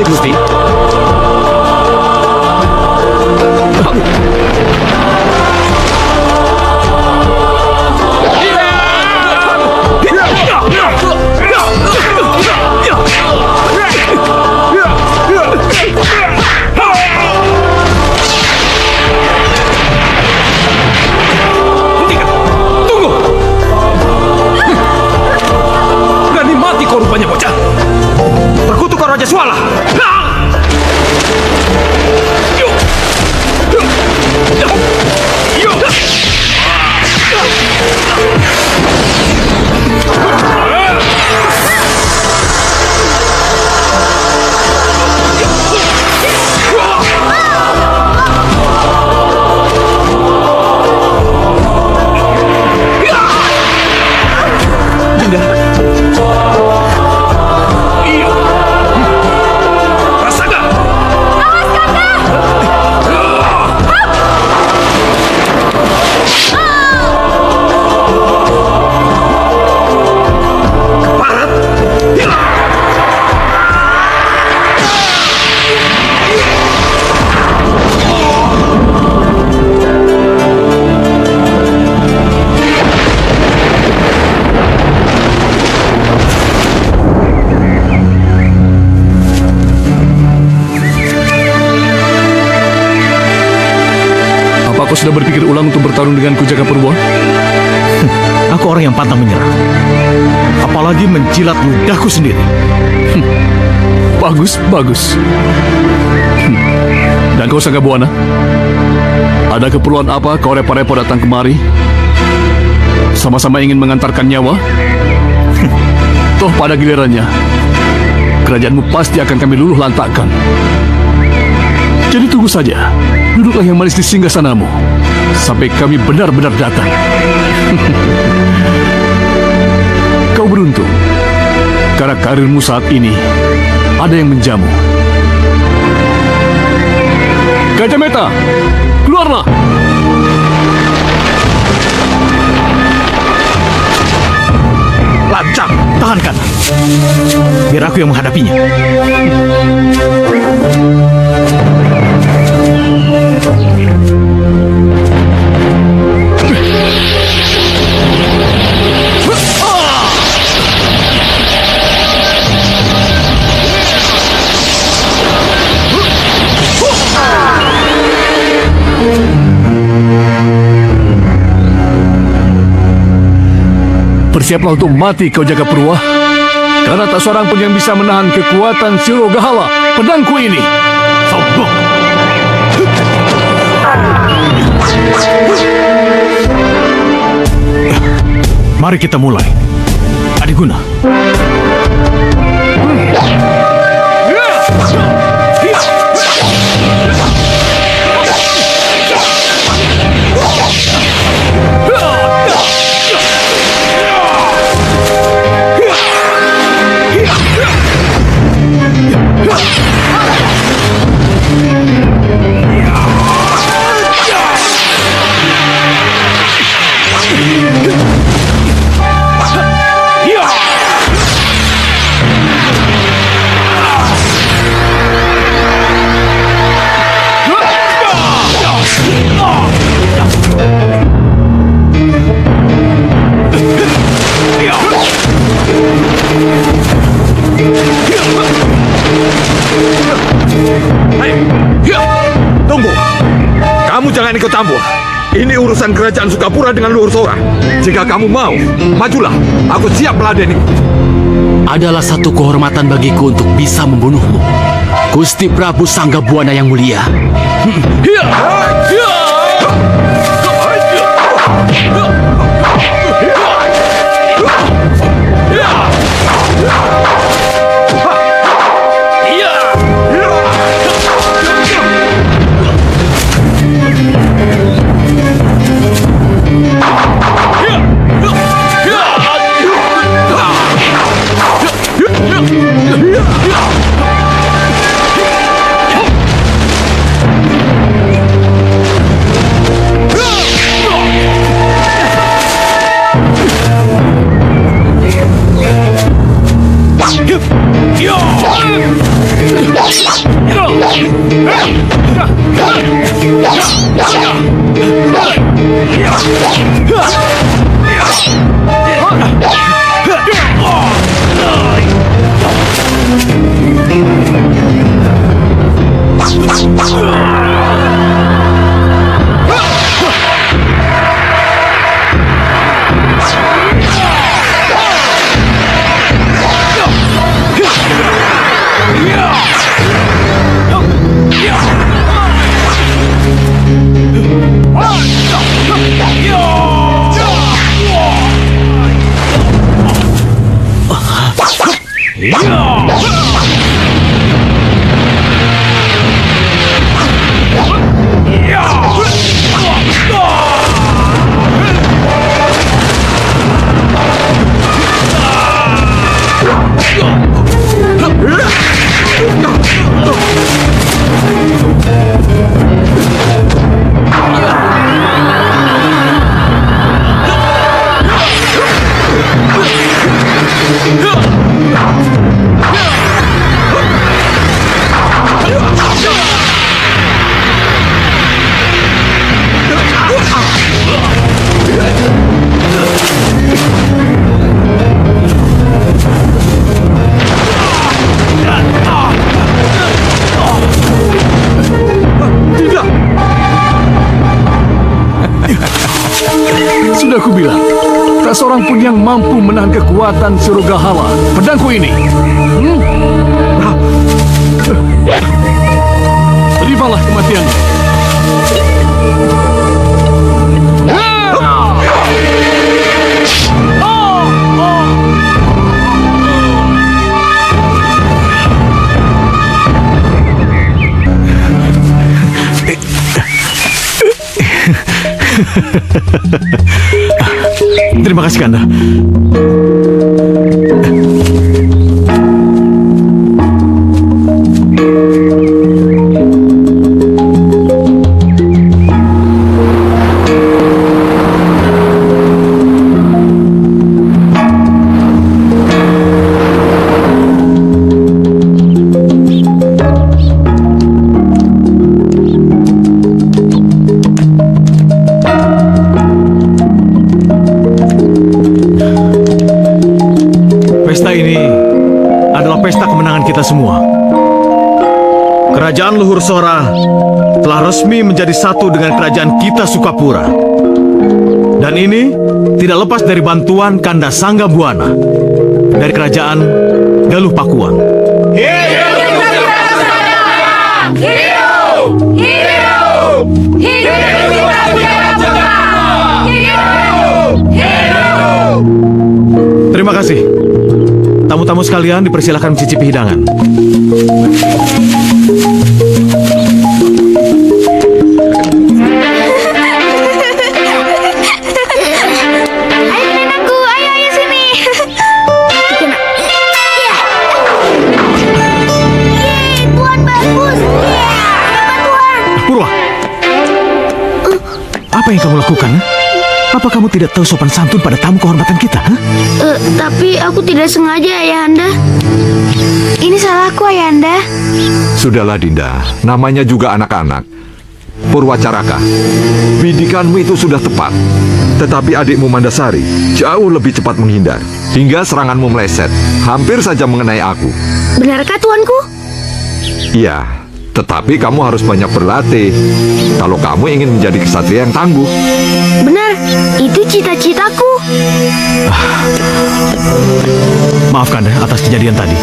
Gusti. Rupanya bocah berkutuk Raja Swala. Kau sudah berpikir ulang untuk bertarung denganku, Jagapurwa? Aku orang yang pantang menyerah. Apalagi menjilat ludahku sendiri. Bagus, bagus. Dan kau, Sanggabuana? Ada keperluan apa kau repot-repot datang kemari? Sama-sama ingin mengantarkan nyawa? Toh pada gilirannya, kerajaanmu pasti akan kami luluh lantakkan. Jadi tunggu saja. Duduklah yang manis di singgasanamu sampai kami benar-benar datang. Kau beruntung karena karirmu saat ini ada yang menjamu. Gajah Meta, keluarlah! Lancang, tahankan. Biar aku yang menghadapinya. Bersiaplah untuk mati kau Jagapurwa, karena tak seorang pun yang bisa menahan kekuatan Sirogahala, pedangku ini. Sombong. Mari kita mulai. Adiguna. Tunggu. Kamu jangan ikut campur. Ini urusan kerajaan Sukapura dengan Luhur Sora. Jika kamu mau, majulah. Aku siap meladeni. Adalah satu kehormatan bagiku untuk bisa membunuhmu, Gusti Prabu Sanggabuana yang mulia. Sudah aku bilang, tak seorang pun yang mampu menahan kekuatan Surugahala, pedangku ini. Terimalah kematianmu. Terima kasih, Kanda. Pesta ini adalah pesta kemenangan kita semua. Kerajaan Luhur Sora telah resmi menjadi satu dengan kerajaan kita Sukapura. Dan ini tidak lepas dari bantuan Kanda Sangga Buana dari kerajaan Galuh Pakuan. Terima kasih. Tamu-tamu sekalian dipersilakan mencicipi hidangan. Ayo nenekku, ayo sini. Yeay, Tuan bagus. Tuan. Purwa, apa yang kamu lakukan? Apa kamu tidak tahu sopan santun pada tamu kehormatan kita? Tapi aku tidak sengaja, Ayahanda. Ini salahku, Ayahanda. Sudahlah Dinda, namanya juga anak-anak. Purwacaraka, bidikanmu itu sudah tepat. Tetapi adikmu Mandasari jauh lebih cepat menghindar. Hingga seranganmu meleset, hampir saja mengenai aku. Benarkah, Tuanku? Iya, tetapi kamu harus banyak berlatih kalau kamu ingin menjadi ksatria yang tangguh. Benar, itu cita-citaku. Maafkan atas kejadian tadi.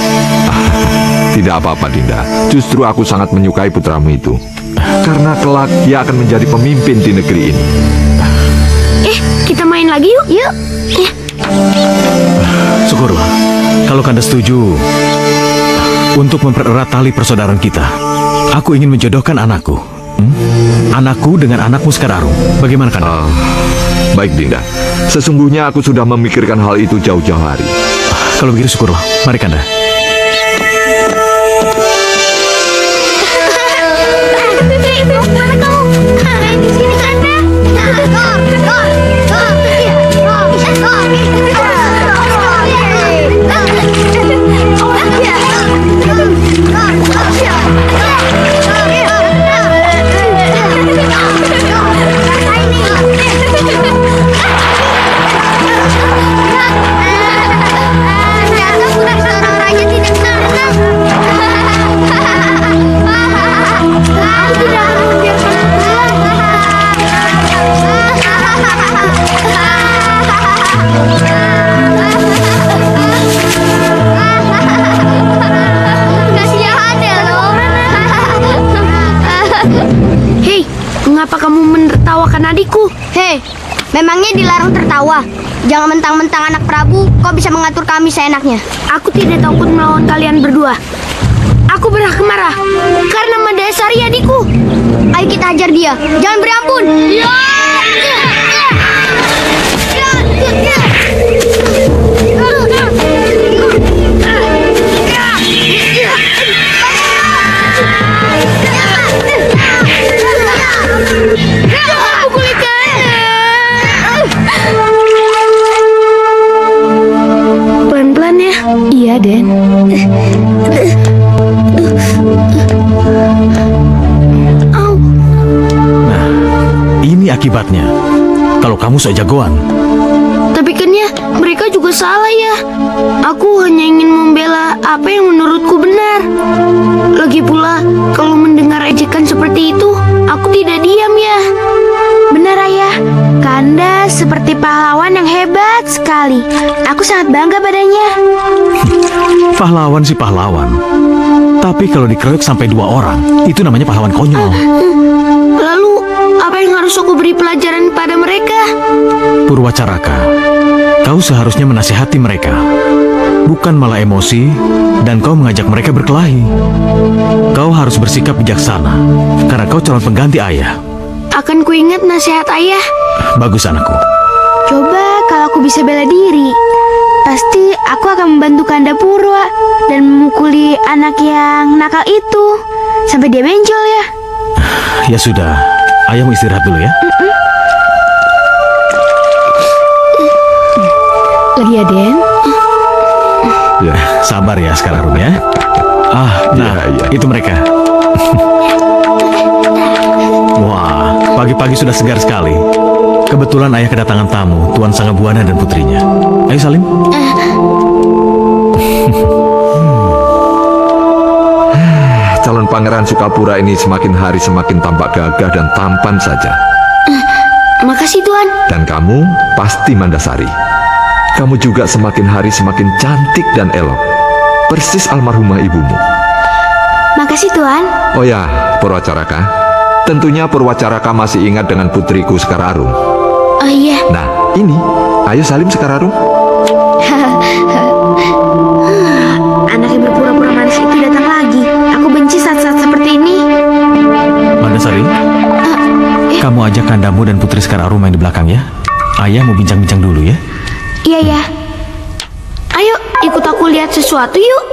Tidak apa-apa Dinda, justru aku sangat menyukai putramu itu. Karena kelak dia akan menjadi pemimpin di negeri ini. Kita main lagi yuk. Yuk. Syukurlah kalau Kanda setuju untuk mempererat tali persaudaraan kita. Aku ingin menjodohkan anakku. Anakku dengan anakmu Sekararung. Bagaimana Kanda? Baik Dinda, sesungguhnya aku sudah memikirkan hal itu jauh-jauh hari. Kalau begitu syukurlah. Mari Kanda. Mana kau? Di sini, Kanda. Mengapa kamu menertawakan adikku? Hei, memangnya dilarang tertawa? Jangan mentang-mentang anak Prabu, kau bisa mengatur kami seenaknya. Aku tidak takut melawan kalian berdua. Aku berhak marah karena Mandasari adikku. Ayo kita hajar dia, jangan beri ampun. Pelan-pelan ya. Iya, Den. Nah, ini akibatnya. Kalau kamu sok jagoan, Tapi kan ya, mereka juga salah ya. Aku hanya ingin membela apa yang menurutku benar. Lagi pula, kalau mendengar ejekan seperti itu, aku tidak diam ya. Benar ayah, Kanda seperti pahlawan yang hebat sekali. Aku sangat bangga padanya. pahlawan sih pahlawan. Tapi kalau dikeroyok sampai 2 orang, itu namanya pahlawan konyol. Lalu, apa yang harus aku beri pelajaran pada mereka? Purwacaraka, kau seharusnya menasihati mereka, bukan malah emosi dan kau mengajak mereka berkelahi. Kau harus bersikap bijaksana, karena kau calon pengganti ayah. Akan kuingat nasihat ayah. Bagus anakku. Coba kalau aku bisa bela diri, pasti aku akan membantu Kanda Purwa dan memukuli anak yang nakal itu sampai dia benjol ya. Ya sudah, ayah mau istirahat dulu ya. Lagi ya, Den? Ya, Sabar ya sekarang Rum ya. Nah, Ya. itu mereka. Wah, pagi-pagi sudah segar sekali. Kebetulan ayah kedatangan tamu, Tuan Sanggabuana dan putrinya. Ayo Salim. calon pangeran Sukapura ini semakin hari semakin tampak gagah dan tampan saja. Makasih, Tuan. Dan kamu pasti Mandasari. Kamu juga semakin hari semakin cantik dan elok. Persis almarhumah ibumu. Makasih, Tuan. Oh ya, Purwacaraka. Tentunya Purwacaraka masih ingat dengan putriku Sekararung. Oh iya. Nah, ini. Ayo Salim Sekararung. Anak yang berpura-pura manis itu datang lagi. Aku benci saat-saat seperti ini. Mandasari, kamu ajak kandamu dan putri Sekararum main di belakang ya. Ayah mau bincang-bincang dulu ya. Iya, ya. Ayo, ikut aku lihat sesuatu yuk.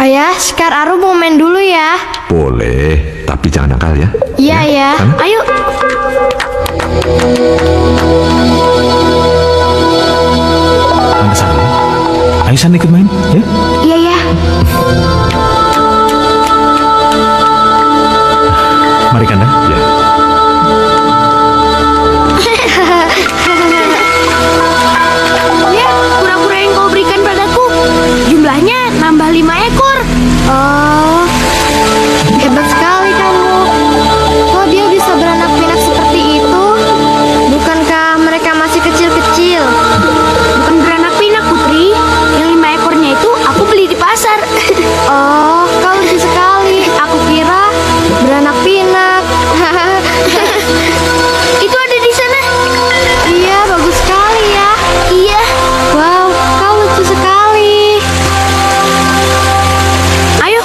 Ayah, Sekar Arum mau main dulu ya. Boleh, tapi jangan nakal ya. Iya, ya. Sana. Ayo. Mandasari, ayo sana ikut main ya. Iya, ya. Mari Kanda. Ya. Lihat, kura-kura yang kau berikan padaku. Jumlahnya nambah 5 ekor. Oh, hebat sekali kamu. Kok dia bisa beranak pinak seperti itu? Bukankah mereka masih kecil-kecil? Bukan beranak pinak, Putri. Yang 5 ekornya itu aku beli di pasar. Oh, kau lucu sekali. Aku kira beranak pinak. Itu ada di sana. Iya, bagus sekali ya. Iya. Wow, kau lucu sekali. Ayo,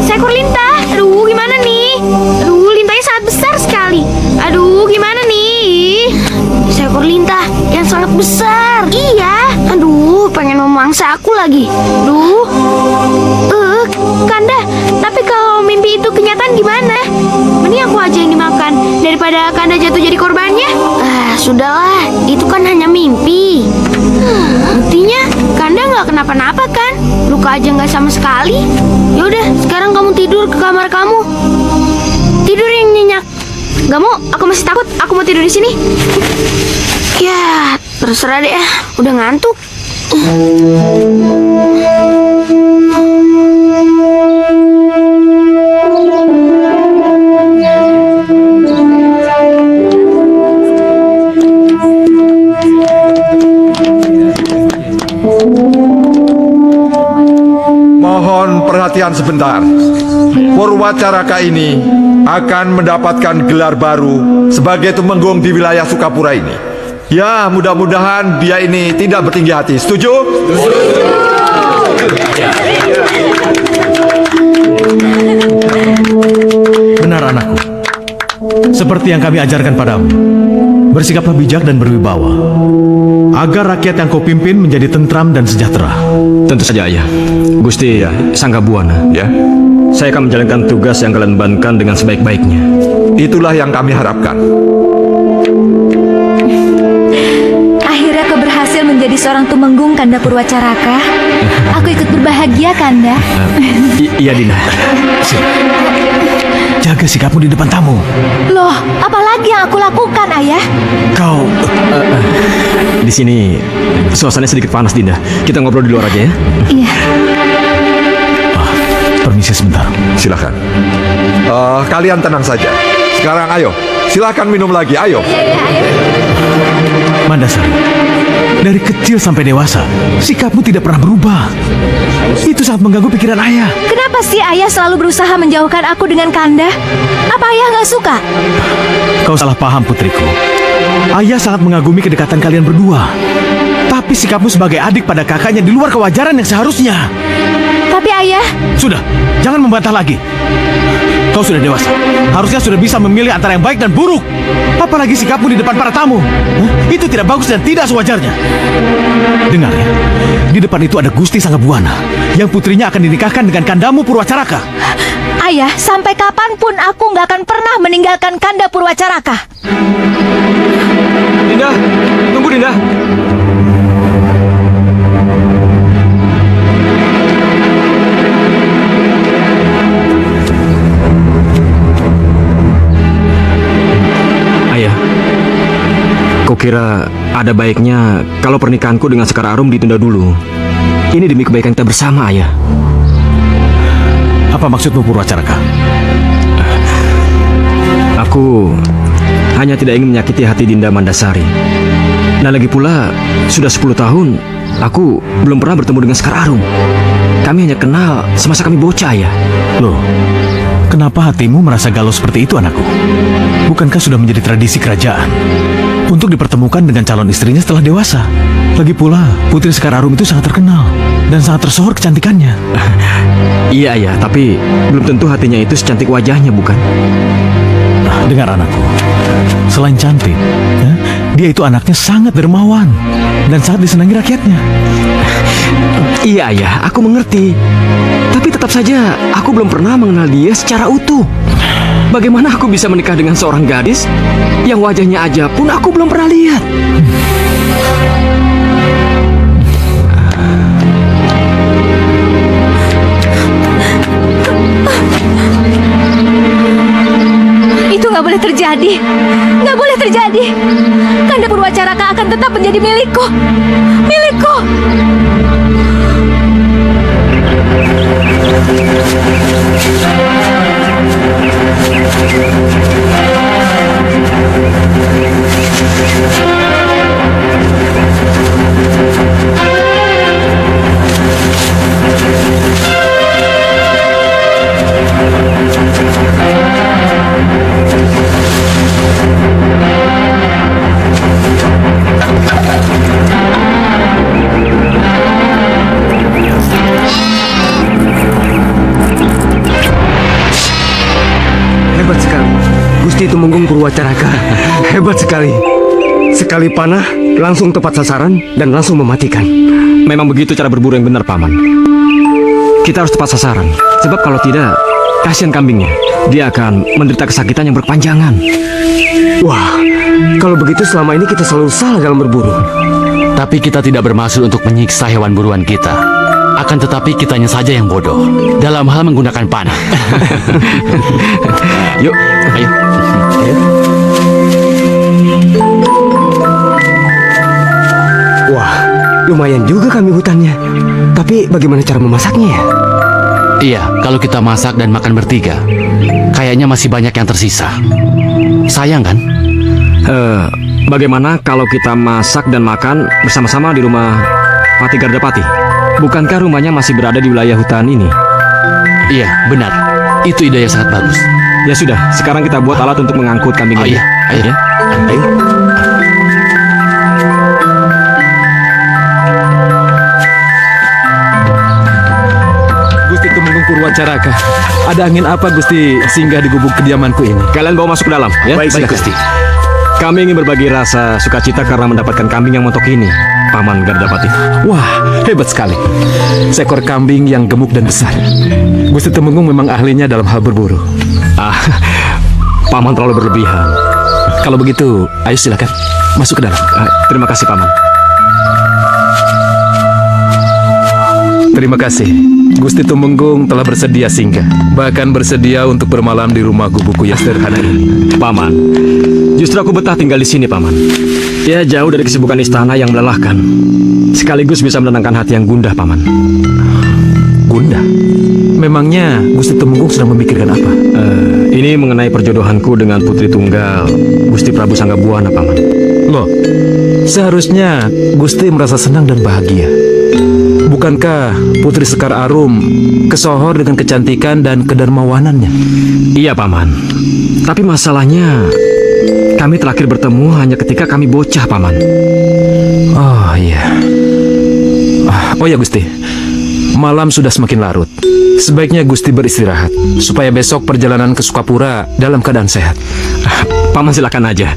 seekor lintah. Aduh, gimana nih? Aduh, lintahnya sangat besar sekali. Aduh, gimana nih? Seekor lintah yang sangat besar. Iya. Aduh, pengen memangsa aku lagi. Aduh. Kanda, tapi kalau mimpi itu kenyataan gimana? Mending aku aja yang dimakan daripada Kanda jatuh jadi korbannya. Sudahlah, itu kan hanya mimpi. Buktinya Kanda nggak kenapa-napa kan? Luka aja nggak sama sekali. Yaudah, sekarang kamu tidur ke kamar kamu. Tidur yang nyenyak. Gak mau, aku masih takut. Aku mau tidur di sini. Ya, terserah deh. Udah ngantuk. Mohon perhatian sebentar. Purwacaraka ini akan mendapatkan gelar baru sebagai tumenggung di wilayah Sukapura ini. Ya, mudah-mudahan dia ini tidak bertinggi hati. Setuju? Benar anakku. Seperti yang kami ajarkan padamu, bersikaplah bijak dan berwibawa, agar rakyat yang kau pimpin menjadi tentram dan sejahtera. Tentu saja ayah. Gusti Sanggabuana, Ya, saya akan menjalankan tugas yang kalian bebankan dengan sebaik-baiknya. itulah yang kami harapkan. Akhirnya kau berhasil menjadi seorang tumenggung, Kanda Purwacaraka. Aku ikut berbahagia, Kanda. Iya Dinda. Jaga sikapmu di depan tamu. Loh, apalagi yang aku lakukan, Ayah? Kau Di sini suasananya sedikit panas Dinda. Kita ngobrol di luar aja ya. Iya. permisi sebentar. Silakan. Kalian tenang saja. Sekarang ayo, silakan minum lagi. Ayo. Mandasari, dari kecil sampai dewasa, sikapmu tidak pernah berubah. Itu sangat mengganggu pikiran ayah. Kenapa sih Ayah selalu berusaha menjauhkan aku dengan Kanda? Apa Ayah nggak suka? Kau salah paham, putriku. Ayah sangat mengagumi kedekatan kalian berdua. Tapi sikapmu sebagai adik pada kakaknya di luar kewajaran yang seharusnya. Tapi Ayah... Sudah, jangan membantah lagi. Kau sudah dewasa. Harusnya sudah bisa memilih antara yang baik dan buruk. Apalagi sikapmu di depan para tamu. Itu tidak bagus dan tidak sewajarnya. Dengar ya, di depan itu ada Gusti Sanggabuana yang putrinya akan dinikahkan dengan kandamu Purwacaraka. Ayah, sampai kapanpun aku nggak akan pernah meninggalkan Kanda Purwacaraka. Dinda, tunggu Dinda. Ayah, kukira ada baiknya kalau pernikahanku dengan Sekar Arum ditunda dulu. Ini demi kebaikan kita bersama, Ayah. Apa maksudmu Purwacaraka? Aku hanya tidak ingin menyakiti hati Dinda Mandasari. Dan lagi pula, sudah 10 tahun aku belum pernah bertemu dengan Sekar Arum. Kami hanya kenal semasa kami bocah, Ayah. Loh, kenapa hatimu merasa galau seperti itu, anakku? Bukankah sudah menjadi tradisi kerajaan untuk dipertemukan dengan calon istrinya setelah dewasa? Lagi pula, Putri Sekar Arum itu sangat terkenal dan sangat tersohor kecantikannya. Iya, Ayah, tapi belum tentu hatinya itu secantik wajahnya, bukan? Dengar anakku, selain cantik, ya, dia itu anaknya sangat dermawan dan sangat disenangi rakyatnya. Iya, Ayah, aku mengerti. Tapi tetap saja aku belum pernah mengenal dia secara utuh. Bagaimana aku bisa menikah dengan seorang gadis yang wajahnya aja pun aku belum pernah lihat? Itu nggak boleh terjadi. Nggak boleh terjadi. Kanda Purwacaraka akan tetap menjadi milikku. Milikku. Gusti Tumenggung Purwacaraka. Hebat sekali. Sekali panah, langsung tepat sasaran dan langsung mematikan. Memang begitu cara berburu yang benar, Paman. Kita harus tepat sasaran. Sebab kalau tidak, kasihan kambingnya. Dia akan menderita kesakitan yang berpanjangan. Wah, kalau begitu selama ini kita selalu salah dalam berburu. Tapi kita tidak bermaksud untuk menyiksa hewan buruan kita. Akan tetapi kitanya saja yang bodoh dalam hal menggunakan panah. Yuk, Ayo. Wah, lumayan juga kami hutannya. Tapi bagaimana cara memasaknya ya? Iya, kalau kita masak dan makan bertiga, kayaknya masih banyak yang tersisa. Sayang kan? Bagaimana kalau kita masak dan makan bersama-sama di rumah Pati Gardapati? Bukankah rumahnya masih berada di wilayah hutan ini? Iya, benar. Itu ide yang sangat bagus. Ya sudah, sekarang kita buat alat untuk mengangkut kambing Oh ini. iya, ayo. Ya. Ayo. Gusti Tumenggung Purwacaraka, ada angin apa Gusti singgah di gubuk kediamanku ini? Kalian bawa masuk ke dalam, ya? Baik, Silakan. Gusti. Kami ingin berbagi rasa sukacita karena mendapatkan kambing yang montok ini, Paman Gardapati. Wah, hebat sekali. Seekor kambing yang gemuk dan besar. Gusti Tumenggung memang ahlinya dalam hal berburu. Ah, Paman terlalu berlebihan. Kalau begitu, ayo silakan masuk ke dalam. Terima kasih, Paman. Terima kasih. Gusti Tumenggung telah bersedia singgah. Bahkan bersedia untuk bermalam di rumah gubukku yang sederhana ini. Paman, justru aku betah tinggal di sini, Paman. Ya, jauh dari kesibukan istana yang melelahkan. Sekaligus bisa menenangkan hati yang gundah, Paman. Gundah? Memangnya Gusti Tumenggung sedang memikirkan apa? Ini mengenai perjodohanku dengan putri tunggal Gusti Prabu Sanggabuana, Paman. Loh, seharusnya Gusti merasa senang dan bahagia. Bukankah Putri Sekar Arum kesohor dengan kecantikan dan kedermawanannya? Iya, Paman. Tapi masalahnya, kami terakhir bertemu hanya ketika kami bocah, Paman. Oh iya. Oh ya Gusti, malam sudah semakin larut. Sebaiknya Gusti beristirahat supaya besok perjalanan ke Sukapura dalam keadaan sehat. Paman silakan aja.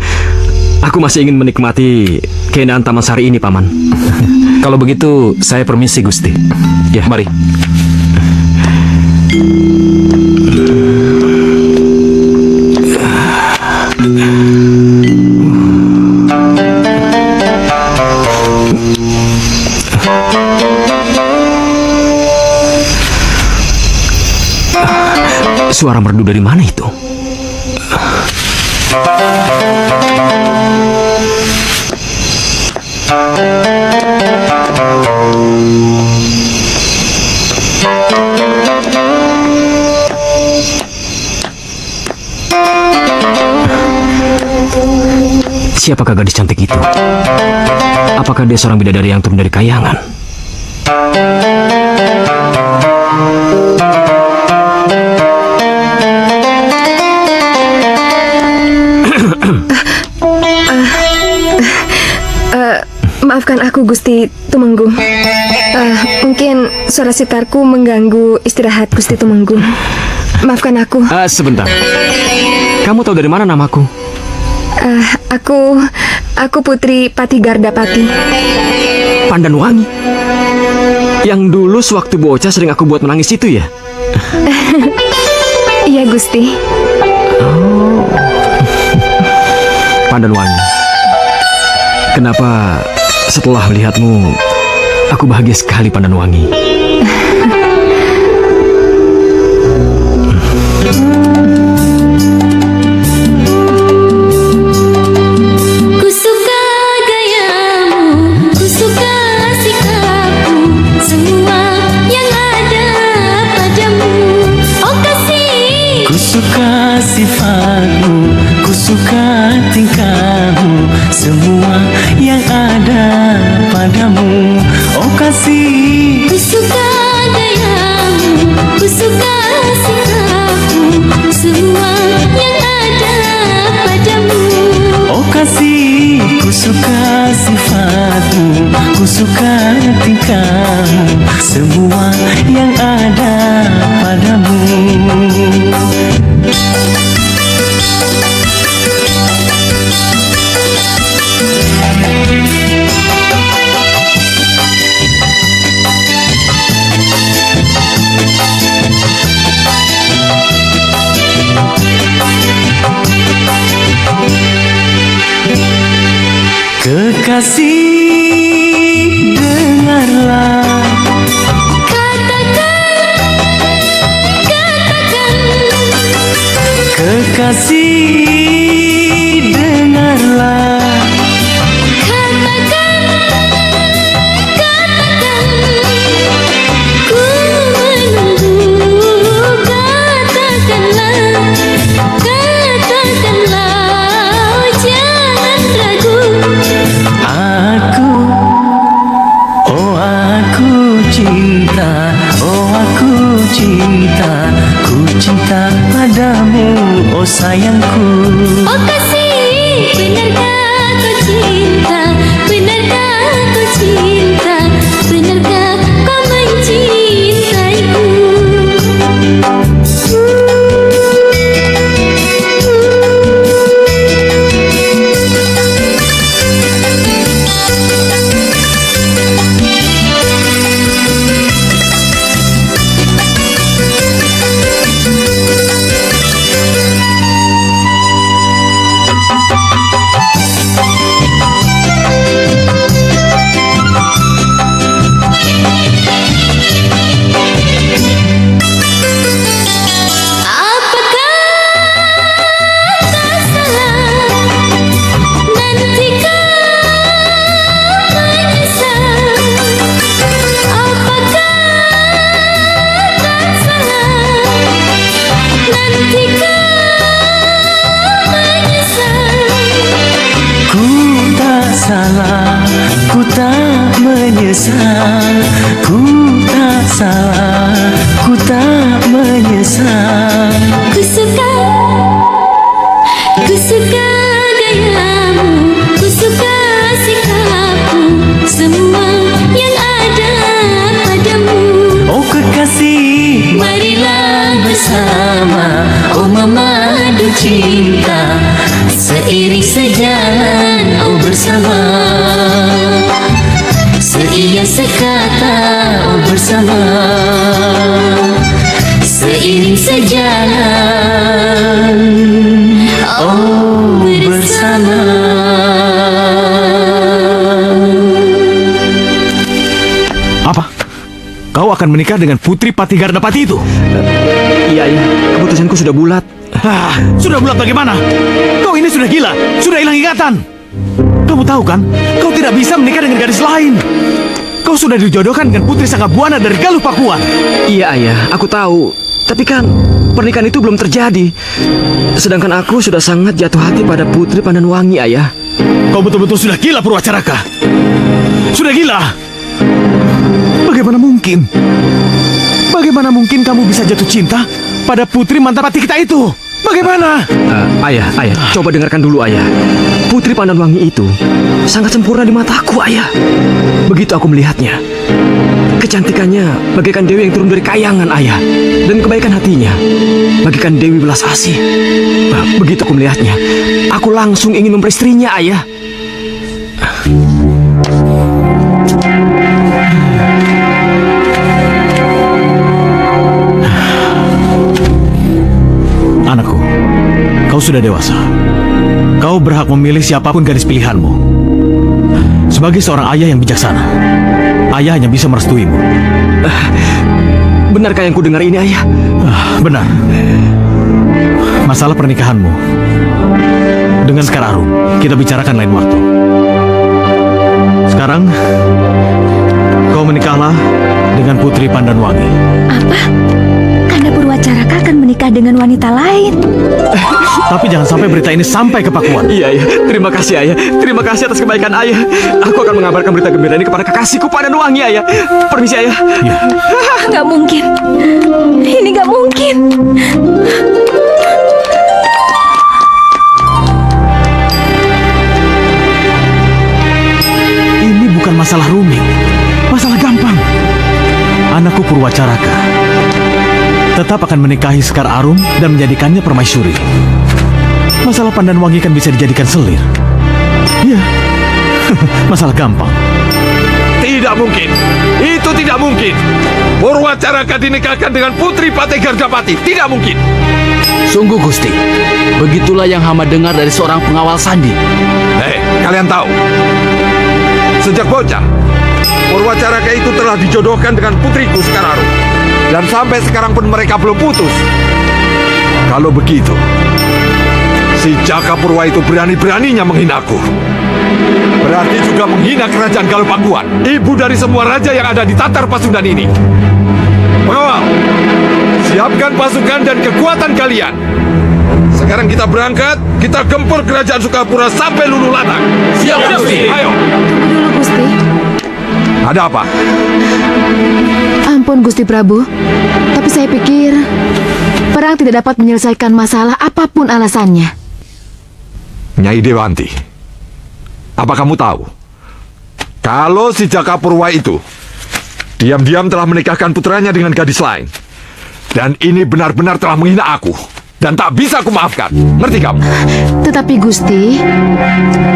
Aku masih ingin menikmati keindahan Taman Sari ini, Paman. Kalau begitu, saya permisi Gusti. Ya, mari. Suara merdu dari mana itu? Siapakah gadis cantik itu? Apakah dia seorang bidadari yang turun dari kayangan? Maafkan aku, Gusti Tumenggung. Mungkin suara sitarku mengganggu istirahat Gusti Tumenggung. Maafkan aku. Sebentar. Kamu tahu dari mana namaku? Aku Putri Pati Gardapati. Pandanwangi. Yang dulu sewaktu bocah sering aku buat menangis itu ya? Iya, Gusti. Pandanwangi. Kenapa setelah melihatmu aku bahagia sekali, Pandanwangi? Sifatmu, ku suka tingkahmu, semua yang ada padamu. Oh kasih, ku suka gayamu, ku suka sikapmu, semua yang ada padamu. Oh kasih, ku suka sifatmu, ku suka tingkahmu, semua yang ada padamu. Kekasih, dengarlah. Kekasih, dengarlah. Ku menunggu, katakanlah, jangan ragu. Aku, oh aku cinta, oh aku cinta. Ku cinta padamu, oh sayangku. Oh kasih, benarkah kau cinta? Benarkah kau cinta? Benarkah kau mencintaiku? Ku tak menyesal, ku tak salah, ku tak menyesal. Ku suka gayamu, ku suka sikapmu, semua yang ada padamu. Oh kekasih, Marilah bersama, oh memadu cinta, seiring sejalan, oh bersama, seia sekata, oh bersama, seiring sejalan, oh bersama. Apa? Kau akan menikah dengan Putri Patigardapati itu? Iya, ayah. Keputusanku sudah bulat. Sudah bulat bagaimana? Kau ini sudah gila, sudah hilang ingatan. Kamu tahu kan, kau tidak bisa menikah dengan gadis lain. Kau sudah dijodohkan dengan Putri Sanggabuana dari Galuh Pakuan. Iya, ayah. Aku tahu. Tapi kan pernikahan itu belum terjadi. Sedangkan aku sudah sangat jatuh hati pada Putri Pandanwangi, ayah. Kau betul-betul sudah gila, Purwacaraka. Sudah gila. Bagaimana mungkin? Bagaimana mungkin kamu bisa jatuh cinta pada putri Mantapati kita itu? Bagaimana? Ayah, coba dengarkan dulu, ayah. Putri Pandanwangi itu sangat sempurna di mataku, ayah. Begitu aku melihatnya, kecantikannya bagaikan dewi yang turun dari kayangan, ayah. Dan kebaikan hatinya bagaikan dewi belas asih. Begitu aku melihatnya, aku langsung ingin memperistrinya, ayah. Anakku, kau sudah dewasa. Kau berhak memilih siapapun gadis pilihanmu. Sebagai seorang ayah yang bijaksana, ayah hanya bisa merestuimu. Benarkah yang kudengar ini, ayah? Benar. Masalah pernikahanmu dengan Sekar Arum kita bicarakan lain waktu. Sekarang kau menikahlah dengan Putri Pandanwangi. Apa? Kanda Purwacaraka akan menikah dengan wanita lain. Tapi jangan sampai berita ini sampai ke Pakuan. Iya, ayah. Terima kasih, ayah. Terima kasih atas kebaikan ayah. Aku akan mengabarkan berita gembira ini kepada kekasihku Pandanwangi, ayah. Permisi, ayah. Ya. Nggak mungkin. Ini nggak mungkin. Ini bukan masalah rumit, masalah gampang. Anakku Purwacaraka tetap akan menikahi Sekar Arum dan menjadikannya permaisuri. Masalah Pandanwangi kan bisa dijadikan selir. Ya, masalah gampang. Tidak mungkin. Itu tidak mungkin. Purwacaraka dinikahkan dengan Putri Patigardapati. Tidak mungkin. Sungguh Gusti, begitulah yang hamba dengar dari seorang pengawal sandi. Hei, kalian tahu, Sejak bocah, Purwacaraka itu telah dijodohkan dengan putriku Sekararu. Dan sampai sekarang pun mereka belum putus. Kalau begitu, si Jakapurwa itu berani-beraninya menghinaku. Berarti juga menghina kerajaan Galupakuan, ibu dari semua raja yang ada di Tatar Pasundan ini. Pengawal, siapkan pasukan dan kekuatan kalian. Sekarang kita berangkat, kita gempur kerajaan Sukapura sampai luluh lantak. Siap, Gusti. Ayo. Tunggu dulu, Gusti. Ada apa? Ampun, Gusti Prabu. Tapi saya pikir perang tidak dapat menyelesaikan masalah apapun alasannya. Nyai Dewanti, apa kamu tahu? Kalau si Jakapurwa itu diam-diam telah menikahkan putranya dengan gadis lain. Dan ini benar-benar telah menghina aku. Dan tak bisa aku maafkan. Ngerti kamu? Tetapi Gusti,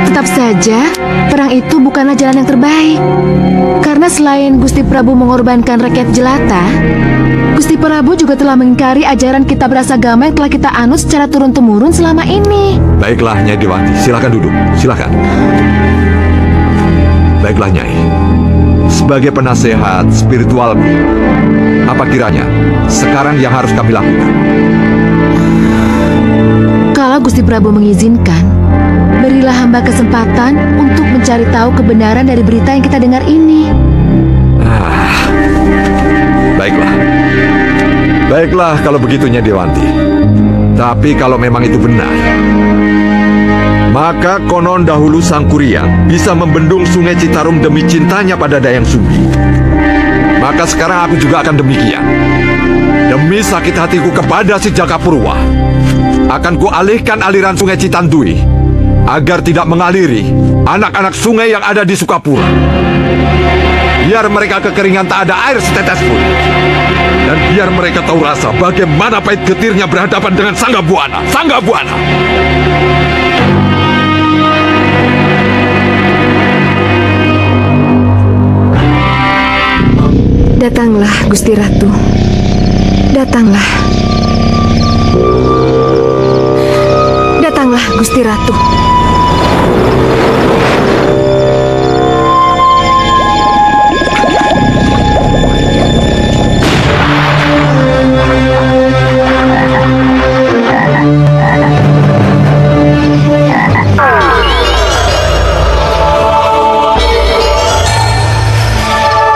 tetap saja perang itu bukanlah jalan yang terbaik. Karena selain Gusti Prabu mengorbankan rakyat jelata, Gusti Prabu juga telah mengingkari ajaran kitab rasagama yang telah kita anut secara turun-temurun selama ini. Baiklah, Nyai Dewanti, silakan duduk. Silakan. Baiklah, Nyai. Sebagai penasehat spiritualku, apa kiranya sekarang yang harus kami lakukan? Kalau Gusti Prabu mengizinkan, berilah hamba kesempatan untuk mencari tahu kebenaran dari berita yang kita dengar ini. Baiklah. Baiklah kalau begitu, Nyai Dewanti. Tapi kalau memang itu benar, maka konon dahulu Sang Kuryang bisa membendung sungai Citarum demi cintanya pada Dayang Sumbi. Maka sekarang aku juga akan demikian. Demi sakit hatiku kepada si Jakapurwa, akan kualihkan aliran sungai Citandui agar tidak mengaliri anak-anak sungai yang ada di Sukapura. Biar mereka kekeringan tak ada air setetes pun. Dan biar mereka tahu rasa bagaimana pahit getirnya berhadapan dengan Sangga Buana. Sangga Buana! Datanglah, Gusti Ratu. Datanglah. Datanglah, Gusti Ratu.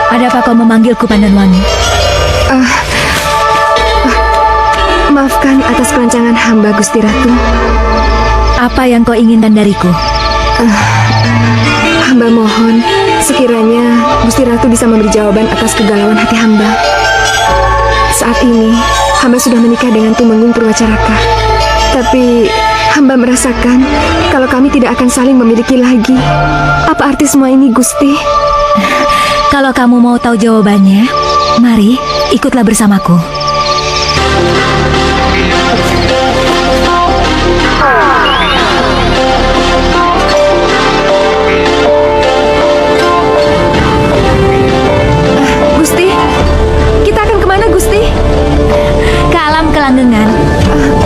Ada apa kau memanggilku, Pandanwangi? Maafkan atas kelancangan hamba, Gusti Ratu. Apa yang kau inginkan dariku? Hamba mohon, sekiranya Gusti Ratu bisa memberi jawaban atas kegalauan hati hamba. Saat ini, hamba sudah menikah dengan Tumenggung Purwacaraka. Tapi, hamba merasakan kalau kami tidak akan saling memiliki lagi. Apa arti semua ini, Gusti? Kalau kamu mau tahu jawabannya, mari ikutlah bersamaku. Gusti, kita akan kemana, Gusti? Ke alam kelanggengan.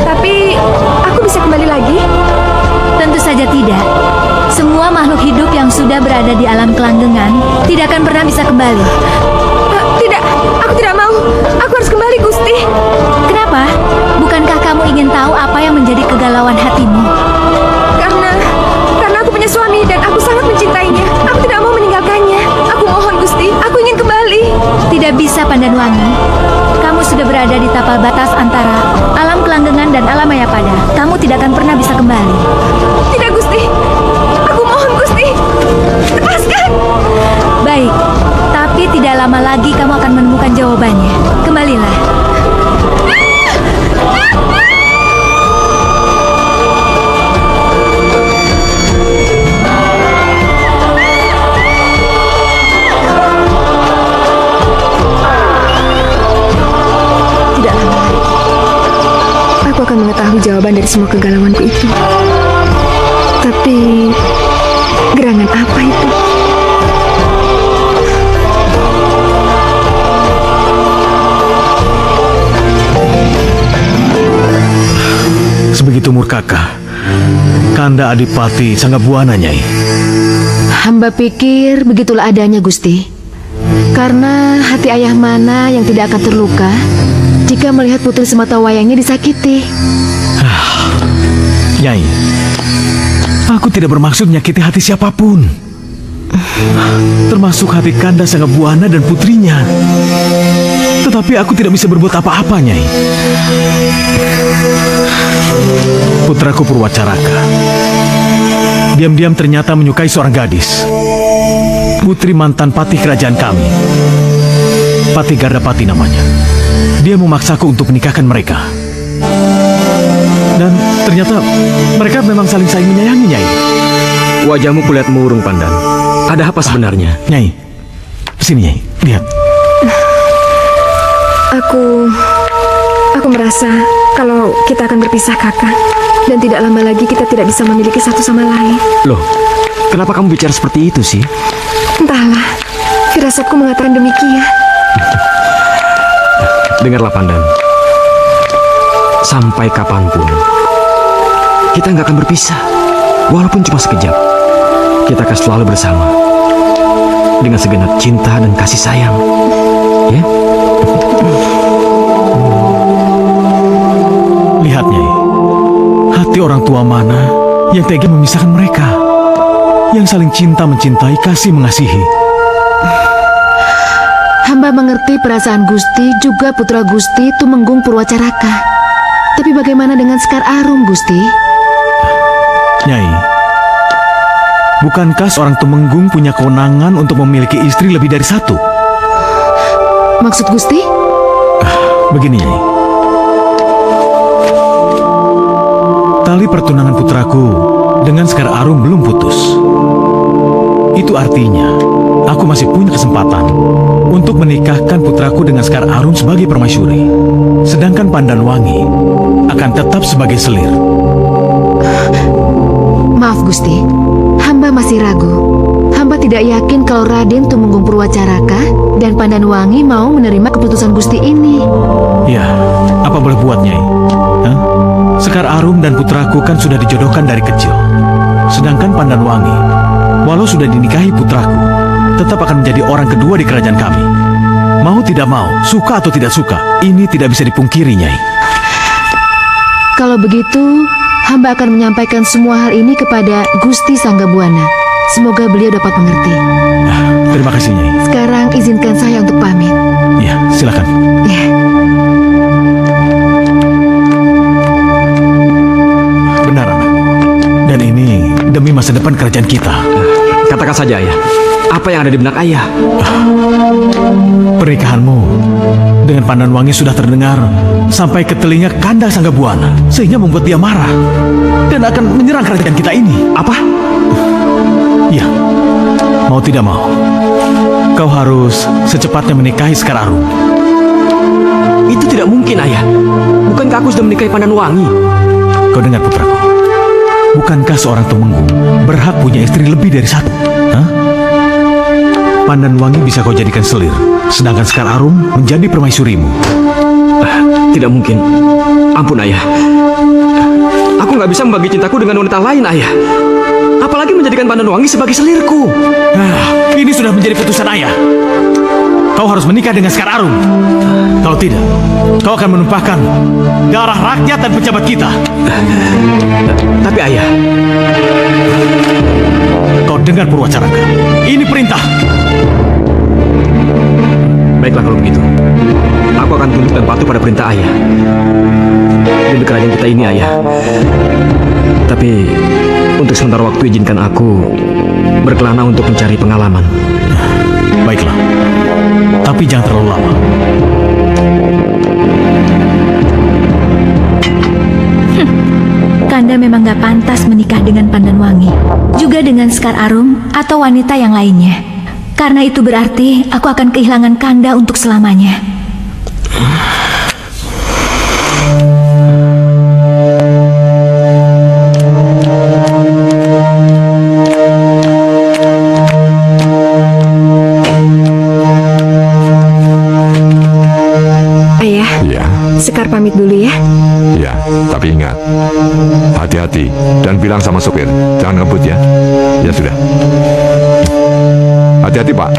Tapi aku bisa kembali lagi? Tentu saja tidak. Semua makhluk hidup yang sudah berada di alam kelanggengan tidak akan pernah bisa kembali. Tidak, aku tidak mau. Aku harus kembali, Gusti. Kenapa? Bukankah kamu ingin tahu apa yang menjadi kegalauan hatimu? Karena aku punya suami dan aku sangat mencintainya. Aku tidak mau meninggalkannya. Aku mohon, Gusti, aku ingin kembali. Tidak bisa, Pandanwangi. Kamu sudah berada di tapal batas antara alam kelanggengan dan alam mayapada. Kamu tidak akan pernah bisa kembali. Tidak, Gusti. Aku mohon, Gusti. Lepaskan. Baik, tapi tidak lama lagi kamu akan menemukan jawabannya. Kembalilah. Tidak lama lagi, aku akan mengetahui jawaban dari semua kegalauanku itu. Tapi, gerangan apa itu? Sebegitu murkakah Kanda Adipati Sanggabuana, Nyai? Hamba pikir begitulah adanya, Gusti. Karena hati ayah mana yang tidak akan terluka jika melihat putri semata wayangnya disakiti. Nyai, aku tidak bermaksud menyakiti hati siapapun, termasuk hati Kanda Sanggabuana dan putrinya. Tetapi aku tidak bisa berbuat apa-apa, Nyai. Putraku Purwacaraka diam-diam ternyata menyukai seorang gadis, putri mantan patih kerajaan kami, Patih Gardapati namanya. Dia memaksaku untuk menikahkan mereka. Dan ternyata mereka memang saling menyayangi, Nyai. Wajahmu kulihat murung, Pandan. Ada apa sebenarnya? Nyai, sini, Nyai, lihat. Aku merasa kalau kita akan berpisah, Kakak. Dan tidak lama lagi kita tidak bisa memiliki satu sama lain. Loh, kenapa kamu bicara seperti itu sih? Entahlah, firasatku mengatakan demikian. Dengarlah, Pandan. Sampai kapanpun, kita nggak akan berpisah. Walaupun cuma sekejap, kita akan selalu bersama. Dengan segenap cinta dan kasih sayang. Ya? Lihat, Nyai. Hati orang tua mana yang tega memisahkan mereka, yang saling cinta mencintai, kasih mengasihi. Hamba mengerti perasaan Gusti juga putra Gusti Tumenggung Purwacaraka. Tapi bagaimana dengan Sekar Arum, Gusti? Nyai, bukankah seorang Tumenggung punya kewenangan untuk memiliki istri lebih dari satu? Maksud Gusti? Begini, Nyai. Tali pertunangan putraku dengan Sekar Arum belum putus. Itu artinya aku masih punya kesempatan untuk menikahkan putraku dengan Sekar Arum sebagai permaisuri. Sedangkan Pandanwangi akan tetap sebagai selir. Maaf, Gusti. Hamba masih ragu. Hamba tidak yakin kalau Raden Tumenggung Purwacaraka dan Pandanwangi mau menerima keputusan Gusti ini. Ya, apa boleh buat, Nyai? Hah? Sekar Arum dan putraku kan sudah dijodohkan dari kecil. Sedangkan Pandanwangi, walau sudah dinikahi putraku, tetap akan menjadi orang kedua di kerajaan kami. Mau tidak mau, suka atau tidak suka, ini tidak bisa dipungkiri, Nyai. Kalau begitu, hamba akan menyampaikan semua hal ini kepada Gusti Sanggabuana. Semoga beliau dapat mengerti. Terima kasih, Nyai. Sekarang izinkan saya untuk pamit. Ya, silakan. Ya. Benar, anak. Dan ini demi masa depan kerajaan kita. Katakan saja, Ayah. Apa yang ada di benak Ayah? Pernikahanmu dengan Pandanwangi sudah terdengar sampai ke telinga Kanda Sanggabuana, sehingga membuat dia marah dan akan menyerang kerajaan kita ini. Apa? Ya, mau tidak mau, kau harus secepatnya menikahi Sekar Arum. Itu tidak mungkin, Ayah. Bukankah aku sudah menikahi Pandanwangi? Kau dengar, putraku. Bukankah seorang Tumenggung berhak punya istri lebih dari satu? Hah? Pandanwangi bisa kau jadikan selir, sedangkan Sekar Arum menjadi permaisurimu. Tidak mungkin. Ampun, Ayah. Aku nggak bisa membagi cintaku dengan wanita lain, Ayah. Apalagi menjadikan Pandanwangi sebagai selirku. Ini sudah menjadi putusan Ayah. Kau harus menikah dengan Sekar Arum. Kalau tidak, kau akan menumpahkan darah rakyat dan pejabat kita. Tapi, Ayah, kau dengar Purwacaraka. Ini perintah. Baiklah kalau begitu. Aku akan tunduk dan patuh pada perintah Ayah. Demi kerajaan kita ini, Ayah. Tapi untuk sementara waktu izinkan aku berkelana untuk mencari pengalaman. Baiklah. Tapi jangan terlalu lama. Kanda memang gak pantas menikah dengan Pandanwangi, juga dengan Sekar Arum atau wanita yang lainnya. Karena itu berarti aku akan kehilangan Kanda untuk selamanya. Ayah, Ya, Sekar pamit dulu ya. ya, tapi ingat, hati-hati dan bilang sama supir, jangan ngebut ya. Ya sudah. Hati-hati, Pak.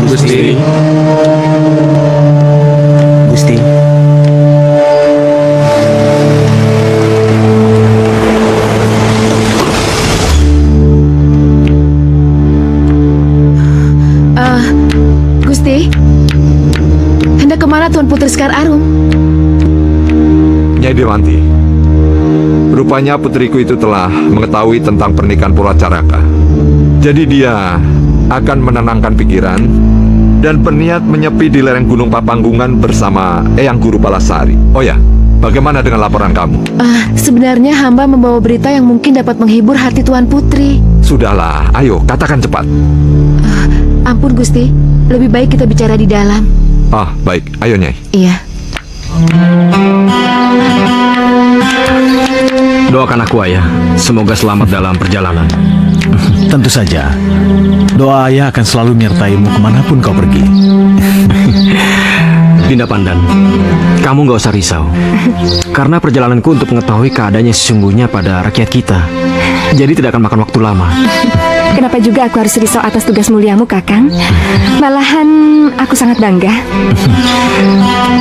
Gusti. Gusti. Gusti, hendak kemana Tuan Putri Sekar Arum? Nyai Dewanti, rupanya putriku itu telah mengetahui tentang pernikahan Purwacaraka. Jadi dia akan menenangkan pikiran dan berniat menyepi di lereng Gunung Papanggungan bersama Eyang Guru Palasari. Oh ya, bagaimana dengan laporan kamu? Sebenarnya hamba membawa berita yang mungkin dapat menghibur hati Tuan Putri. Sudahlah, ayo katakan cepat. Ampun Gusti, lebih baik kita bicara di dalam. Ah, baik. Ayo, Nyai. Iya. Doakan aku, Ayah. Semoga selamat dalam perjalanan. Tentu saja. Doa ayah akan selalu menyertaimu kemanapun kau pergi. Dinda Pandan, kamu nggak usah risau. Karena perjalananku untuk mengetahui keadaannya sesungguhnya pada rakyat kita. Jadi tidak akan makan waktu lama. Kenapa juga aku harus risau atas tugas muliamu, Kakang? Malahan aku sangat bangga.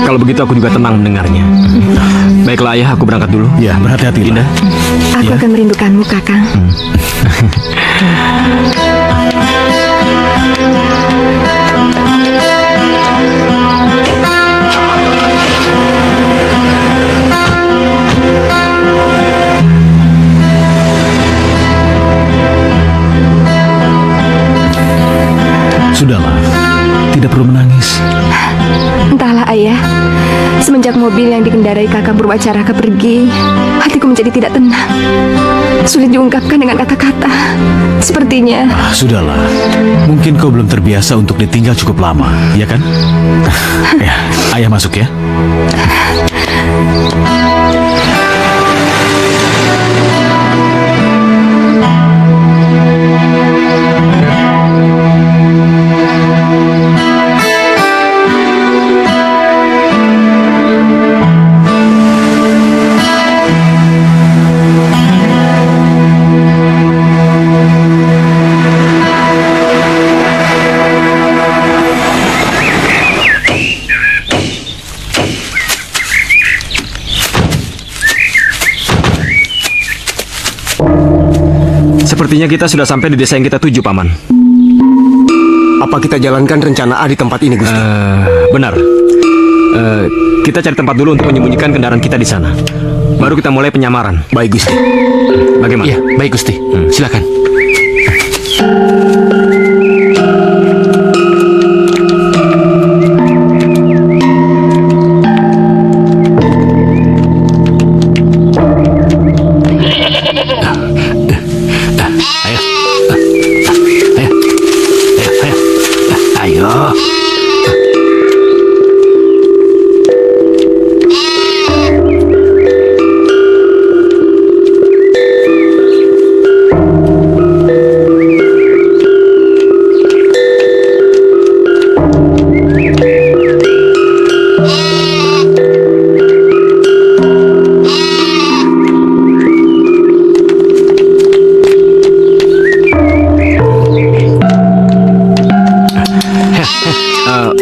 Kalau begitu aku juga tenang mendengarnya. Baiklah Ayah, aku berangkat dulu. Ya, berhati-hati, Dinda. Aku akan merindukanmu, Kakang. Sudahlah, tidak perlu menangis. Entahlah Ayah, semenjak mobil yang dikendarai Kakang Purwacaraka pergi, hatiku menjadi tidak tenang. Sulit diungkapkan dengan kata-kata. Sepertinya Sudahlah, mungkin kau belum terbiasa untuk ditinggal cukup lama, ya kan? Ya, ayah masuk ya. Sepertinya kita sudah sampai di desa yang kita tuju, Paman. Apa kita jalankan rencana A di tempat ini, Gusti? Benar. Kita cari tempat dulu untuk menyembunyikan kendaraan kita di sana. Baru kita mulai penyamaran. Baik, Gusti. Bagaimana? Iya, baik Gusti. Silakan.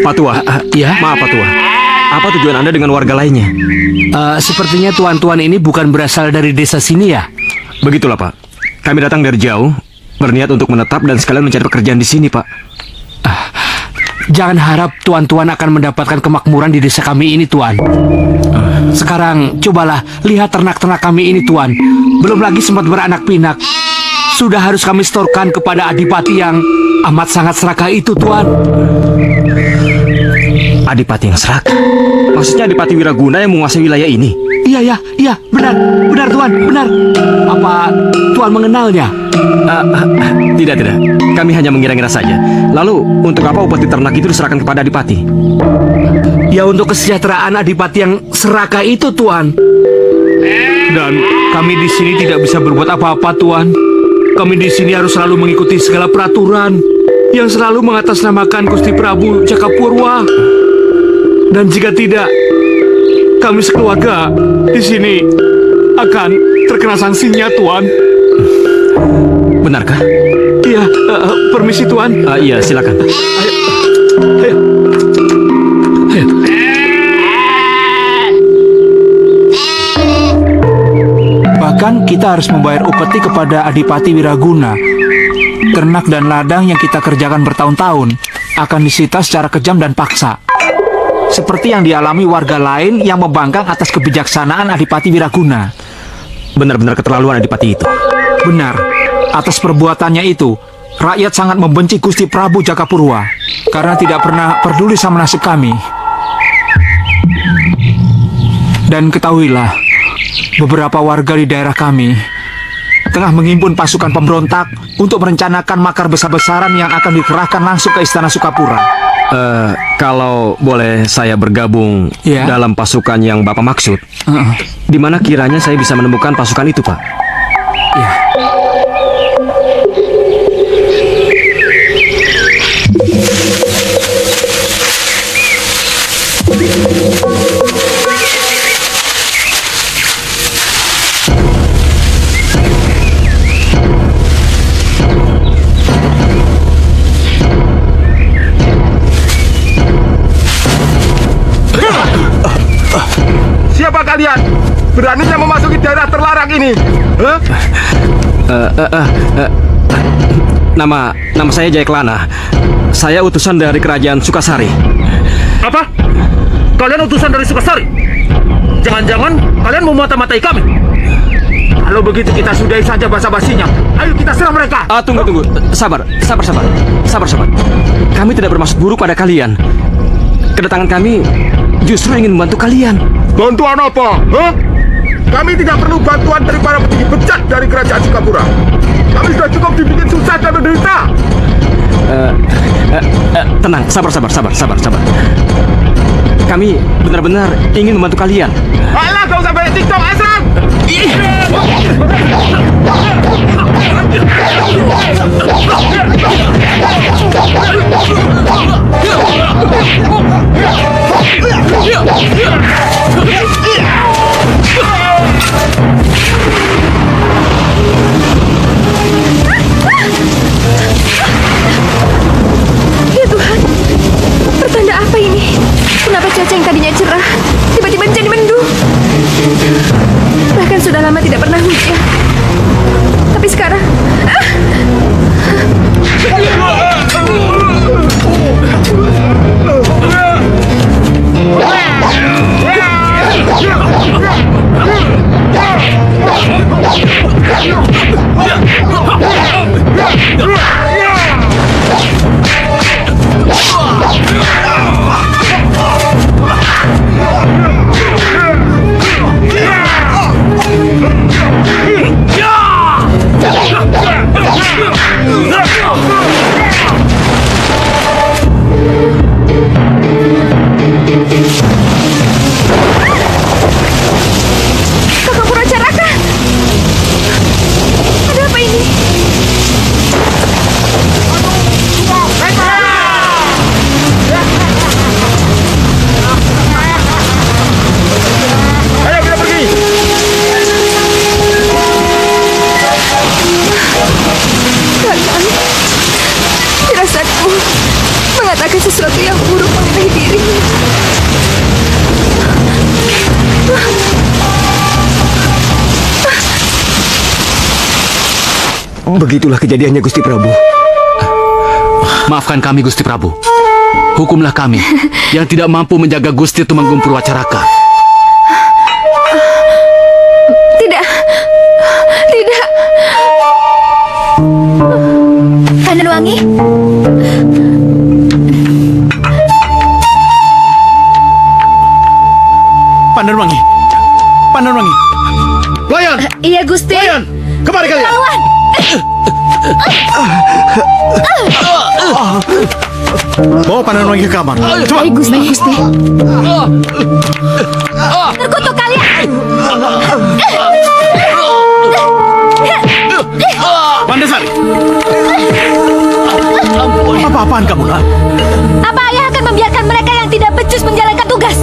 Pak Tua, ya? Maaf Pak Tua. Apa tujuan Anda dengan warga lainnya? Sepertinya tuan-tuan ini bukan berasal dari desa sini ya? Begitulah Pak. Kami datang dari jauh, berniat untuk menetap dan sekalian mencari pekerjaan di sini Pak. Jangan harap tuan-tuan akan mendapatkan kemakmuran di desa kami ini, Tuan. Sekarang, cobalah lihat ternak-ternak kami ini, Tuan. Belum lagi sempat beranak pinak. Sudah harus kami setorkan kepada adipati yang amat sangat serakah itu, Tuan. Adipati yang serakah? Maksudnya Adipati Wiraguna yang menguasai wilayah ini? Iya, benar Tuan, benar. Apa Tuan mengenalnya? Tidak. Kami hanya mengira-ngira saja. Lalu, untuk apa upeti ternak itu diserahkan kepada Adipati? Ya untuk kesejahteraan adipati yang serakah itu, Tuan. Dan kami di sini tidak bisa berbuat apa-apa, Tuan. Kami di sini harus selalu mengikuti segala peraturan yang selalu mengatasnamakan Gusti Prabu Jakapurwa. Dan jika tidak, kami sekeluarga di sini akan terkena sanksinya, Tuan. Benarkah? Iya, permisi Tuan. Iya, silakan. Ayo. Bahkan kita harus membayar upeti kepada Adipati Wiraguna. Ternak dan ladang yang kita kerjakan bertahun-tahun akan disita secara kejam dan paksa. Seperti yang dialami warga lain yang membangkang atas kebijaksanaan Adipati Wiraguna. Benar-benar keterlaluan Adipati itu. Benar, atas perbuatannya itu, rakyat sangat membenci Gusti Prabu Jakapurwa karena tidak pernah peduli sama nasib kami. Dan ketahuilah, beberapa warga di daerah kami tengah menghimpun pasukan pemberontak untuk merencanakan makar besar-besaran yang akan dikerahkan langsung ke Istana Sukapura. Kalau boleh saya bergabung dalam pasukan yang Bapak maksud, di mana kiranya saya bisa menemukan pasukan itu, Pak? Ya. Siapa kalian? Beraninya memasuki daerah terlarang ini? Hah? Nama saya Jayaklana. Saya utusan dari kerajaan Sukasari. Apa? Kalian utusan dari Sukasari? Jangan-jangan kalian mau mata-matai kami? Kalau begitu kita sudahi saja basa-basinya. Ayo kita serang mereka. Tunggu. Sabar. Kami tidak bermaksud buruk pada kalian. Kedatangan kami justru ingin membantu kalian. Bantuan apa? Hah? Kami tidak perlu bantuan dari para petinggi bejat dari kerajaan Sukapura. Kami sudah cukup dibikin susah dan menderita. Tenang, sabar. Kami benar-benar ingin membantu kalian. Ayolah, gak usah banyak TikTok, asal. Ya Tuhan, pertanda apa ini? Kenapa cuaca yang tadinya cerah tiba-tiba menjadi mendung? Bahkan sudah lama tidak pernah hujan. Tapi sekarang Kakak Puracaraka, ada apa ini? Ayo kita pergi. Kakak, firasatku mengatakan sesuatu yang buruk mengenai dirimu. Begitulah kejadiannya, Gusti Prabu. Maafkan kami, Gusti Prabu. Hukumlah kami yang tidak mampu menjaga Gusti Tumenggung Purwacaraka. Tidak. Pandanwangi, Pandanwangi. Pelayan, iya Gusti. pelayan, kemari kalian. Lawan. Bawa Pandanwangi ke kamar. Coba. Baik, Gusti. Terkutuk kalian. Pandasari. Apa-apaan kamu, nak? Apa ayah akan membiarkan mereka yang tidak becus menjalankan tugas?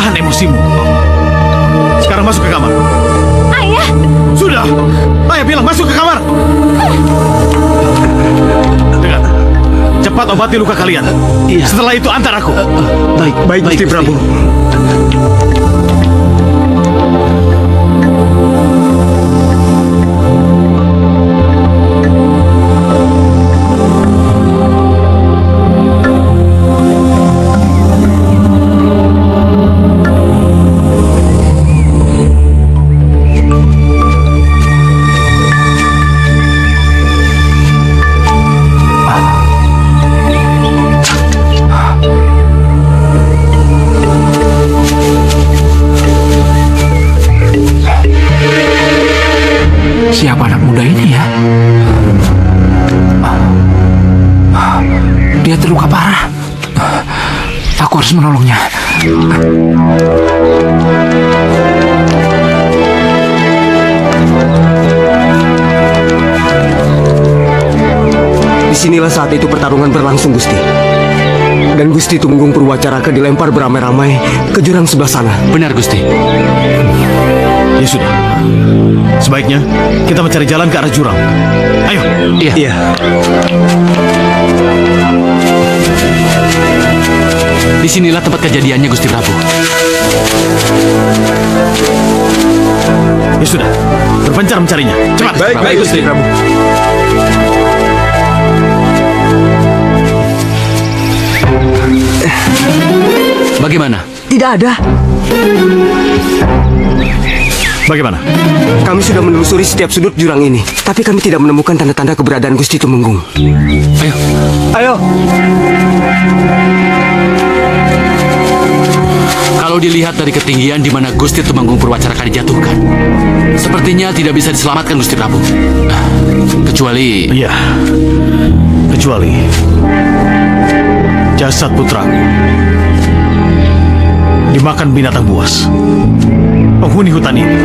tahan emosimu. Sekarang masuk ke kamar. Ayah! Sudah! Ayah bilang masuk ke kamar! Dengar, cepat obati luka kalian. Iya. Setelah itu antar aku. Baik, Gusti Prabu. Siapa anak muda ini ya? Dia terluka parah. Aku harus menolongnya. Disinilah saat itu pertarungan berlangsung, Gusti. Dan Gusti Tumenggung Purwacaraka dilempar beramai-ramai ke jurang sebelah sana. Benar, Gusti. Ya sudah. Sebaiknya kita mencari jalan ke arah jurang. Ayo. Iya. Disinilah tempat kejadiannya, Gusti Prabu. Ya sudah. Berpencar mencarinya. Cepat. Baik, Gusti Prabu. Bagaimana? Tidak ada. Bagaimana? Kami sudah menelusuri setiap sudut jurang ini, tapi kami tidak menemukan tanda-tanda keberadaan Gusti Tumenggung. Ayo. Kalau dilihat dari ketinggian di mana Gusti Tumenggung Purwacaraka dijatuhkan, sepertinya tidak bisa diselamatkan, Gusti Prabu. Kecuali... Iya. Kecuali jasad putraku dimakan binatang buas, penghuni hutan ini.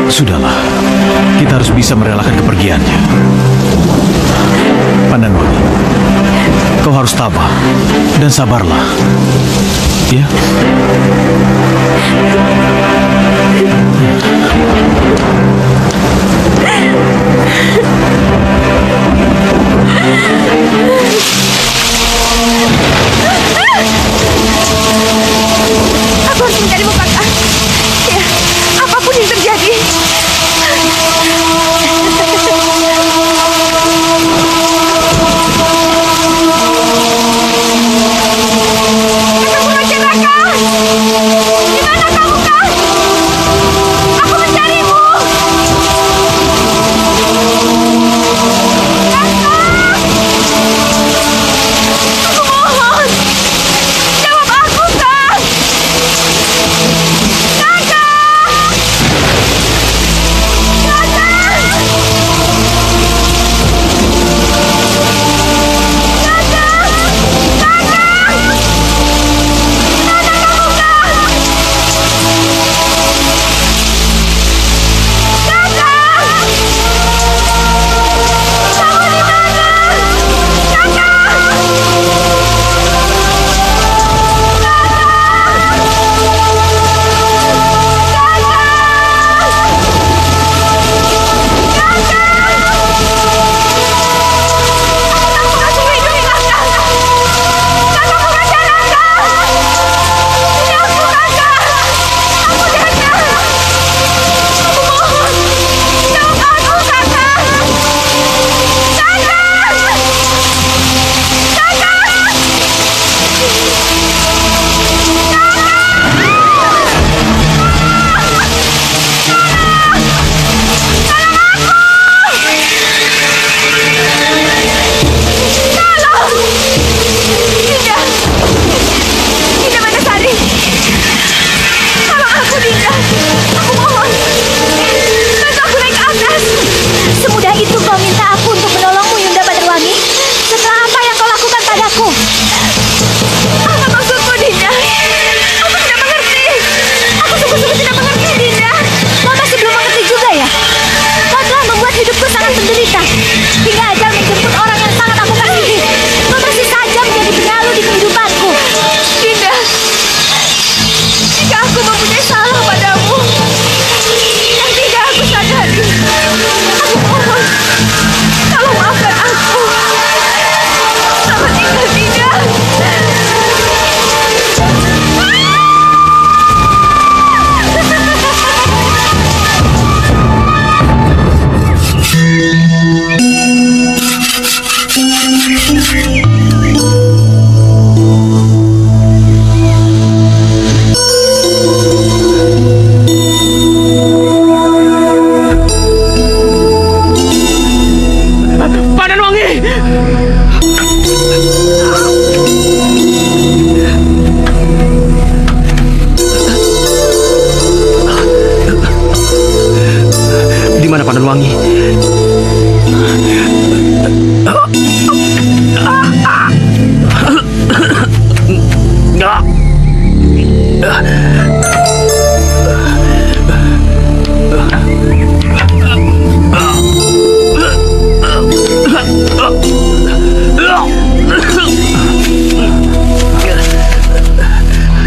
Sudahlah, kita harus bisa merelakan kepergiannya. Pandanwangi, kau harus tabah dan sabarlah. Ya. Aku harus mencarimu, Kakak. Ya, apapun yang terjadi.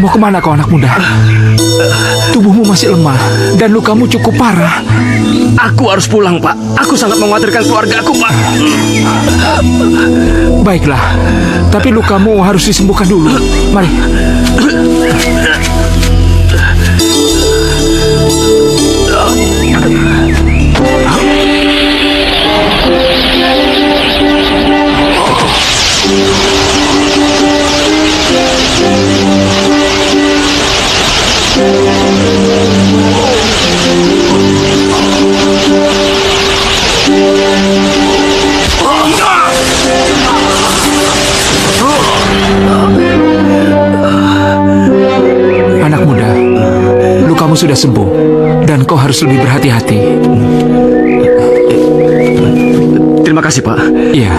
Mau kemana kau anak muda? Tubuhmu masih lemah dan lukamu cukup parah. Aku harus pulang, Pak. Aku sangat mengkhawatirkan keluarga aku, Pak. Baiklah, tapi lukamu harus disembuhkan dulu. Mari. Anak muda, lukamu sudah sembuh dan kau harus lebih berhati-hati. Terima kasih, Pak. Iya.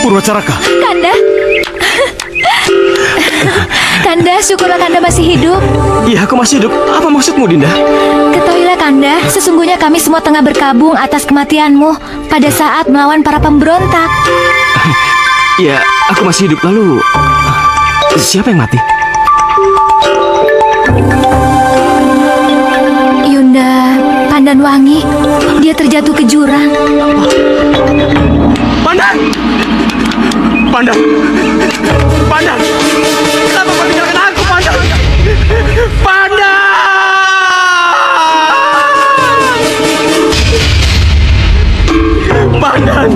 Purwacaraka. Kanda. Kanda, syukurlah Kanda masih hidup. Iya, aku masih hidup. Apa maksudmu, Dinda? Ketahuilah Kanda, sesungguhnya kami semua tengah berkabung atas kematianmu pada saat melawan para pemberontak. Iya, aku masih hidup. Lalu, siapa yang mati? Yunda Pandanwangi, dia terjatuh ke jurang. Pandan! Pandan! Pandan! Kenapa kau tinggalkan aku, Pandan? Pandan! Pandan!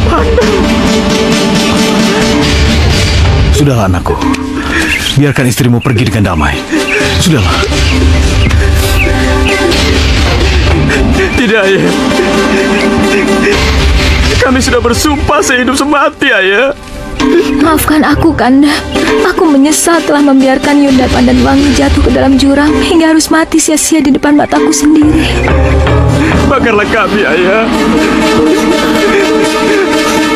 Pandan! Sudahlah anakku. Biarkan istrimu pergi dengan damai. Sudahlah. Tidak, Ayah. Kami sudah bersumpah sehidup semati, Ayah. Maafkan aku, Kanda. Aku menyesal telah membiarkan Yunda Pandanwangi jatuh ke dalam jurang hingga harus mati sia-sia di depan mataku sendiri. Bakarlah kami, Ayah.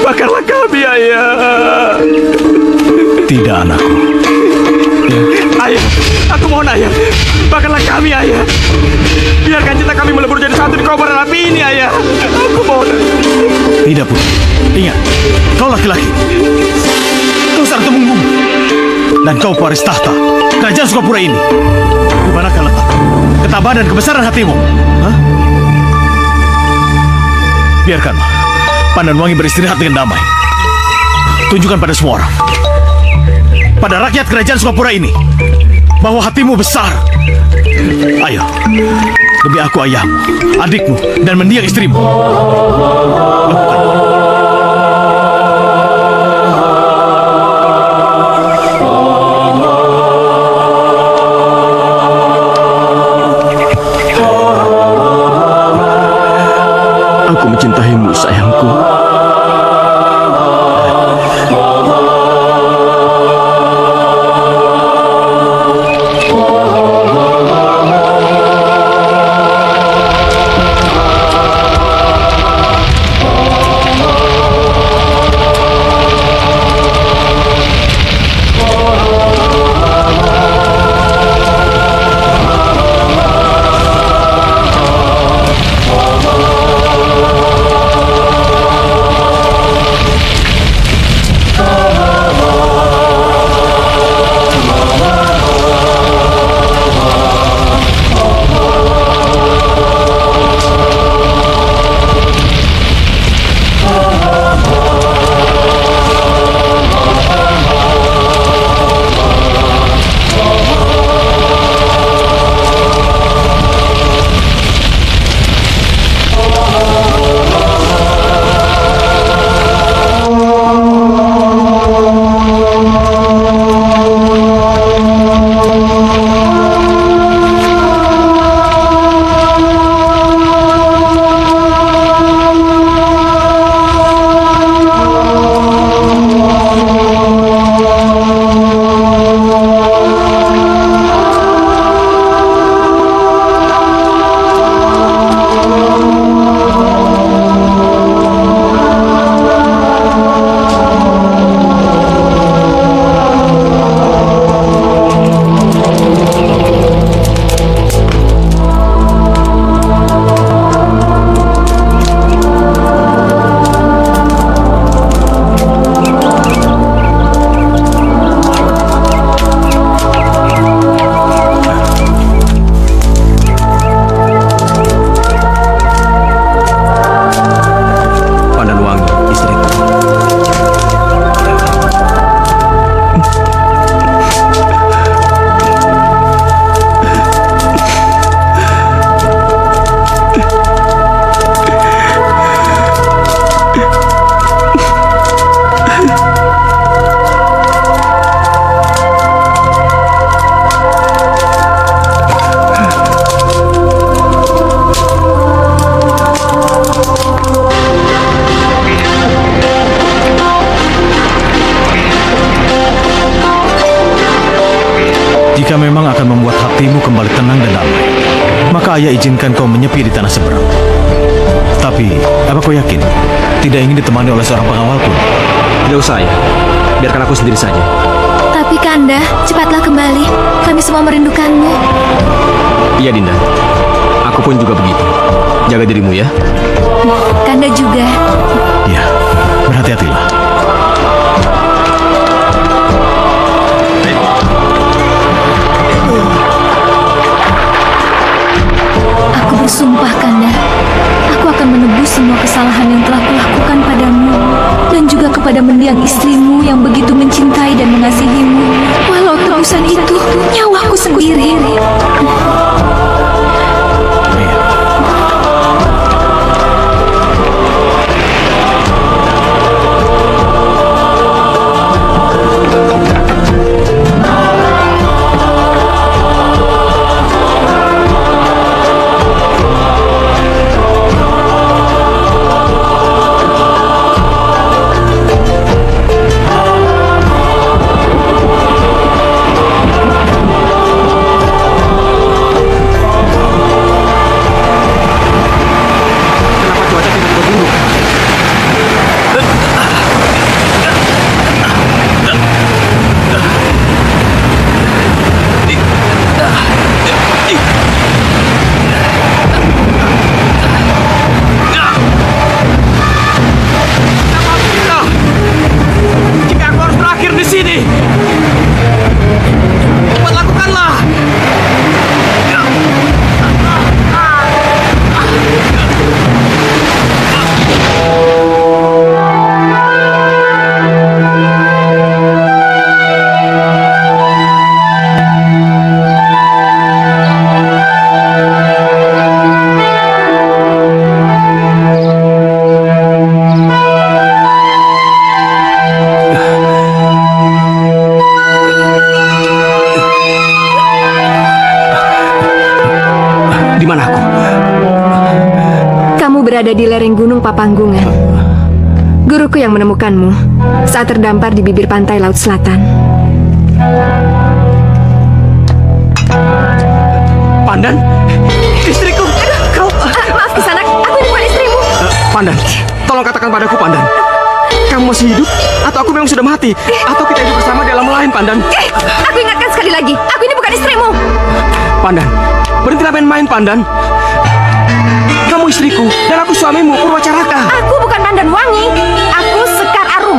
Bakarlah kami, Ayah. Tidak, anakku. Ayah, aku mohon, Ayah. Bakarlah kami, Ayah. Biarkan cinta kami melebur jadi satu di kobaran api ini, Ayah. Aku mohon. Tidak, Putri. Ingat, kau laki-laki. Kau seorang temunggung. Dan kau pewaris tahta kerajaan Sukapura ini. Di manakah letak ketabahan dan kebesaran hatimu? Hah? Biarkanlah Pandanwangi beristirahat dengan damai. Tunjukkan pada semua orang, pada rakyat kerajaan Sukapura ini, bahwa hatimu besar. Ayo, demi aku ayahmu, adikmu, dan mendiang istrimu, lakukan. Aku mencintaimu, sayangku. Kenapa ayah izinkan kau menyepi di tanah seberang? Tapi, apa kau yakin tidak ingin ditemani oleh seorang pengawal pun? Tidak usah ya. Biarkan aku sendiri saja. Tapi Kanda, cepatlah kembali. Kami semua merindukanmu. Iya Dinda. Aku pun juga begitu. Jaga dirimu ya. Kanda juga. Ya, berhati-hatilah. Aku bersumpah Kanda, aku akan menebus semua kesalahan yang telah kulakukan padamu dan juga kepada mendiang istrimu yang begitu mencintai dan mengasihimu, walau tebusan itu nyawaku sendiri. Berada di lereng gunung Papanggungan. Guruku yang menemukanmu saat terdampar di bibir pantai Laut Selatan. Pandan, istriku. Kau maaf Kisanak, aku ini bukan istrimu. Pandan, tolong katakan padaku Pandan, kamu masih hidup atau aku memang sudah mati? Atau kita hidup bersama di alam lain, Pandan? Aku ingatkan sekali lagi, aku ini bukan istrimu. Pandan, berhentilah main-main Pandan. Kamu istriku dan aku suamimu, Purwacaraka. Aku bukan Pandan Wangi, aku Sekar Arum.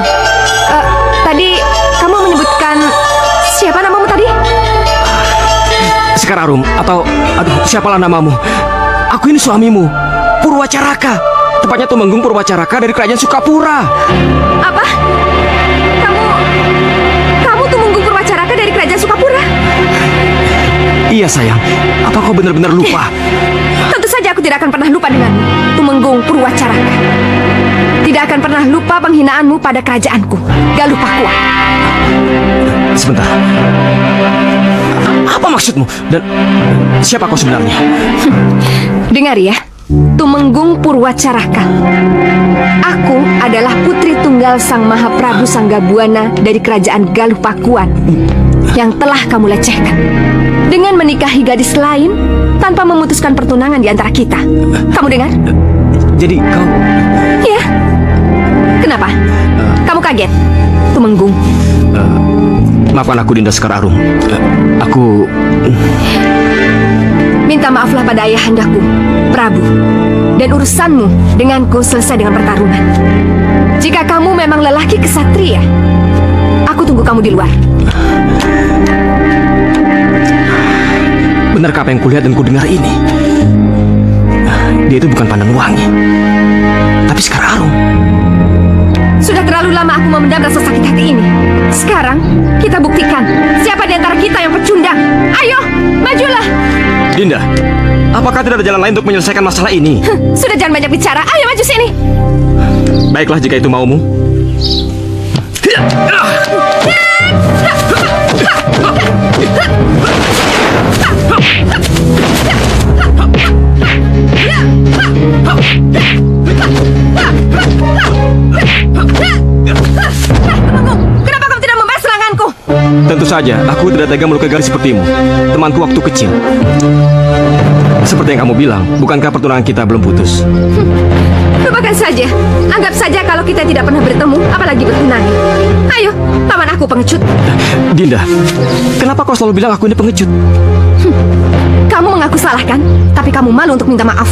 Tadi kamu menyebutkan siapa namamu tadi? Sekar Arum atau siapalah namamu? Aku ini suamimu, Purwacaraka. Tepatnya Tumenggung Purwacaraka dari kerajaan Sukapura. Apa? Kamu Tumenggung Purwacaraka dari kerajaan Sukapura? Iya sayang, apa kau benar-benar lupa? Tentu saja aku tidak akan pernah lupa denganmu, Tumenggung Purwacaraka. Tidak akan pernah lupa penghinaanmu pada kerajaanku, Galuh Pakuan. Sebentar, apa maksudmu? Dan siapa kau sebenarnya? Dengar ya, Tumenggung Purwacaraka. Aku adalah putri tunggal Sang Mahaprabu Sanggabuana dari kerajaan Galuh Pakuan yang telah kamu lecehkan dengan menikahi gadis lain tanpa memutuskan pertunangan di antara kita. Kamu dengar? Jadi kau... Iya. Kenapa? Kamu kaget, Tumenggung? Maafkan aku Dinda Sekar Arum. Aku... Minta maaflah pada ayahandaku, Prabu. Dan urusanmu denganku selesai dengan pertarungan. Jika kamu memang lelaki kesatria, aku tunggu kamu di luar. Benarkah apa yang kulihat dan kudengar ini? Dia itu bukan Pandan Wangi, tapi Sekar Arum. Sudah terlalu lama aku memendam rasa sakit hati ini. Sekarang kita buktikan siapa di antara kita yang pecundang. Ayo, majulah. Dinda, apakah tidak ada jalan lain untuk menyelesaikan masalah ini? Sudah jangan banyak bicara. Ayo maju sini. Baiklah jika itu maumu. Kenapa kamu tidak membalas seranganku? Tentu saja, aku tidak tega melukai gadis sepertimu, temanku waktu kecil. Seperti yang kamu bilang, bukankah pertunangan kita belum putus? Lupakan saja. Anggap saja kalau kita tidak pernah bertemu, apalagi bertunangan. Ayo, paman aku pengecut. Dinda, kenapa kau selalu bilang aku ini pengecut? Kamu mengaku salah kan? Tapi kamu malu untuk minta maaf.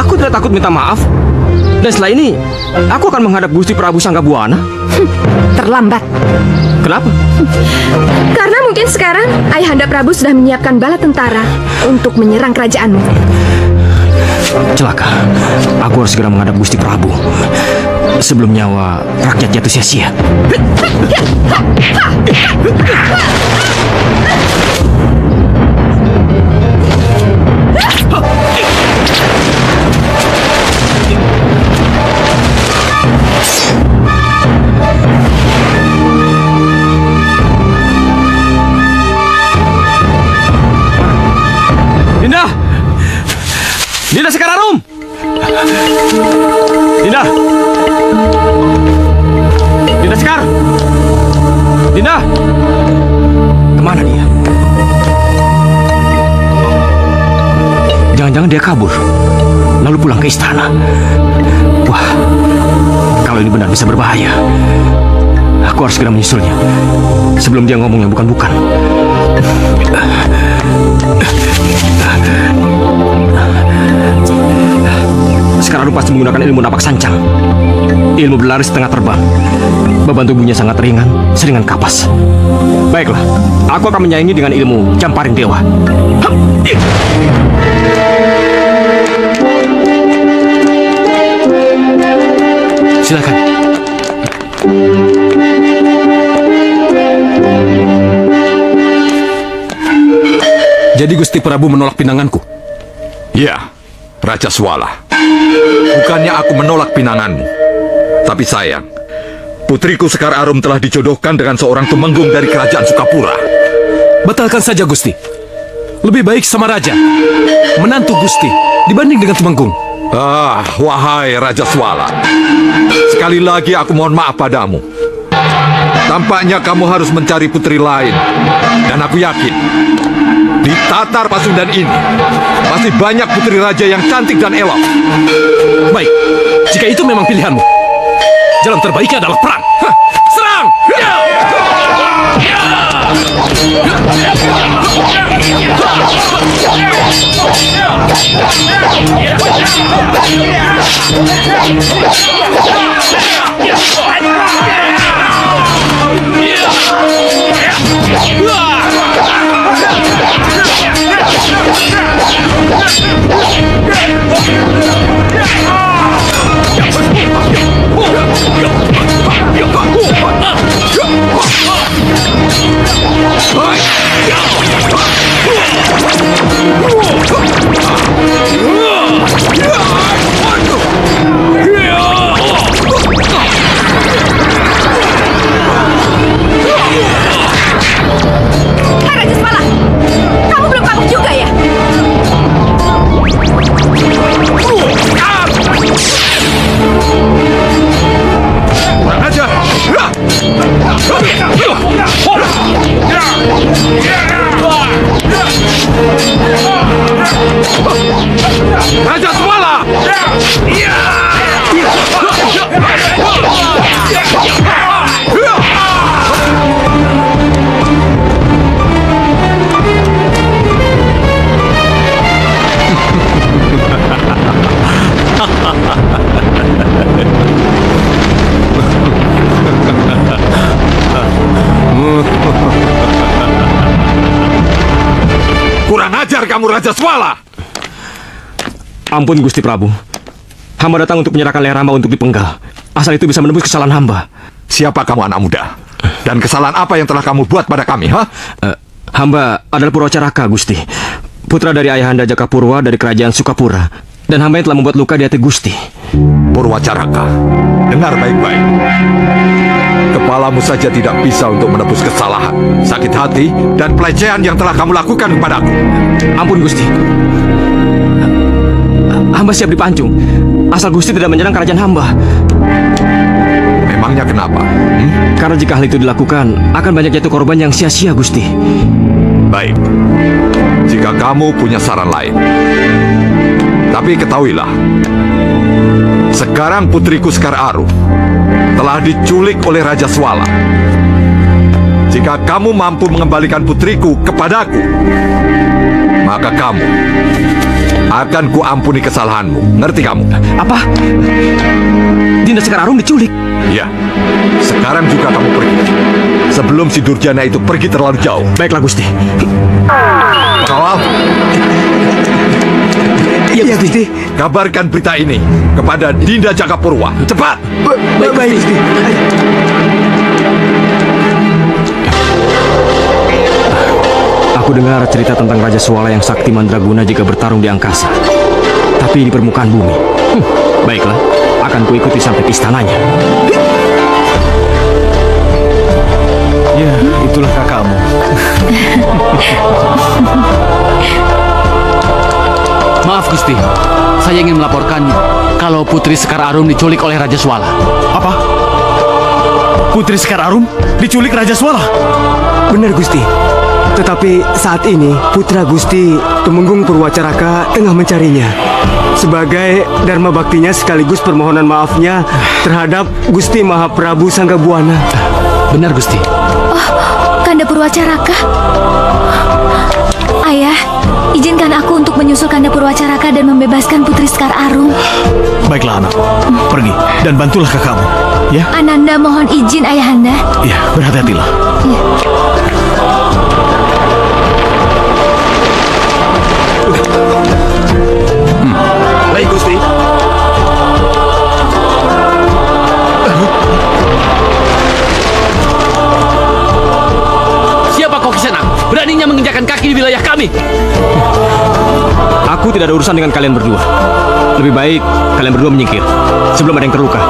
Aku tidak takut minta maaf. Dan setelah ini, aku akan menghadap Gusti Prabu Sanggabuana. Terlambat. Kenapa? Karena mungkin sekarang Ayahanda Prabu sudah menyiapkan bala tentara untuk menyerang kerajaanmu. Celaka. Aku harus segera menghadap Gusti Prabu sebelum nyawa rakyat jatuh sia-sia. Dinda! Dinda Sekararum! Dinda! Dinda Sekar! Dinda! Kemana dia? Jangan-jangan dia kabur lalu pulang ke istana. Wah, kalau ini benar bisa berbahaya. Aku harus segera menyusulnya sebelum dia ngomong yang bukan-bukan. Sekarang lu pasti menggunakan ilmu napak sancang. Ilmu berlari setengah terbang. Beban tubuhnya sangat ringan, seringan kapas. Baiklah, aku akan menyaingi dengan ilmu Jamparing Dewa. Silakan. Jadi Gusti Prabu menolak pinanganku? Ya, Raja Swala. Bukannya aku menolak pinanganmu. Tapi sayang, putriku Sekar Arum telah dijodohkan dengan seorang tumenggung dari kerajaan Sukapura. Batalkan saja Gusti. Lebih baik sama raja, menantu Gusti, dibanding dengan Tumenggung. Ah, wahai Raja Swala. Sekali lagi aku mohon maaf padamu. Tampaknya kamu harus mencari putri lain. Dan aku yakin, di Tatar Pasundan ini masih banyak putri raja yang cantik dan elok. Baik, jika itu memang pilihanmu, jalan terbaiknya adalah perang. Serang! Raja Swala, kamu belum kapok juga ya? Raja! Raja Swala! Kurang ajar kamu, Raja Swala! Ampun Gusti Prabu. Hamba datang untuk menyerahkan leher hamba untuk dipenggal. Asal itu bisa menembus kesalahan hamba. Siapa kamu, anak muda? Dan kesalahan apa yang telah kamu buat pada kami, ha? Hamba adalah Purwacaraka, Gusti. Putra dari Ayahanda Jakapurwa dari kerajaan Sukapura. Dan hamba yang telah membuat luka di hati Gusti. Purwacaraka, dengar baik-baik. Kepalamu saja tidak bisa untuk menebus kesalahan, sakit hati, dan pelecehan yang telah kamu lakukan kepadaku. Ampun Gusti. Hamba siap dipancung, asal Gusti tidak menyerang kerajaan hamba. Memangnya kenapa? Karena jika hal itu dilakukan, akan banyak jatuh korban yang sia-sia, Gusti. Baik. jika kamu punya saran lain. Tapi ketahuilah, sekarang putriku Sekar Arum telah diculik oleh Raja Swala. Jika kamu mampu mengembalikan putriku kepadaku, maka kamu akan kuampuni kesalahanmu. Ngerti kamu? Apa? Dinda Sekar Arum diculik? Ya. Sekarang juga kamu pergi, sebelum si Durjana itu pergi terlalu jauh. Baiklah, Gusti. Pengawal. Iya, Gusti. Kabarkan berita ini kepada Dinda Jakapurwa. Cepat. Baik, Gusti. Aku dengar cerita tentang Raja Swala yang sakti mandraguna jika bertarung di angkasa. Tapi di permukaan bumi. Baiklah, akan kuikuti sampai ke istananya. Ya, itulah kakakmu. Maaf Gusti, saya ingin melaporkan kalau Putri Sekar Arum diculik oleh Raja Swala. Apa? Putri Sekar Arum diculik Raja Swala? Benar, Gusti. Tetapi saat ini putra Gusti Tumenggung Purwacaraka tengah mencarinya sebagai dharma baktinya sekaligus permohonan maafnya terhadap Gusti Mahaprabu Sanggabuana. Benar, Gusti. Oh, Kanda Purwacaraka. Ayah, izinkan aku untuk menyusul Kanda Purwacaraka dan membebaskan Putri Sekar Arum. Baiklah, anak. Pergi dan bantulah kakakmu, ya? Ananda mohon izin, Ayahanda. Ya, berhati-hatilah. Ya. Baik, Gusti. Siapa kau Kisanak? Beraninya menginjakkan kaki di wilayah kami. Aku tidak ada urusan dengan kalian berdua. Lebih baik kalian berdua menyingkir sebelum ada yang terluka.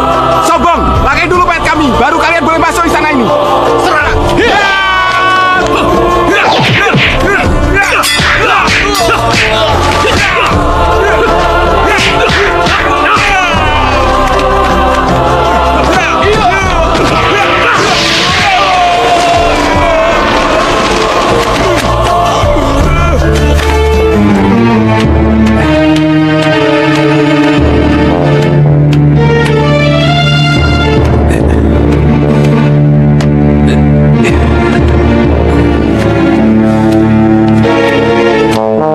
Sombong, pakai dulu pet kami, baru kalian boleh masuk istana ini. Serang!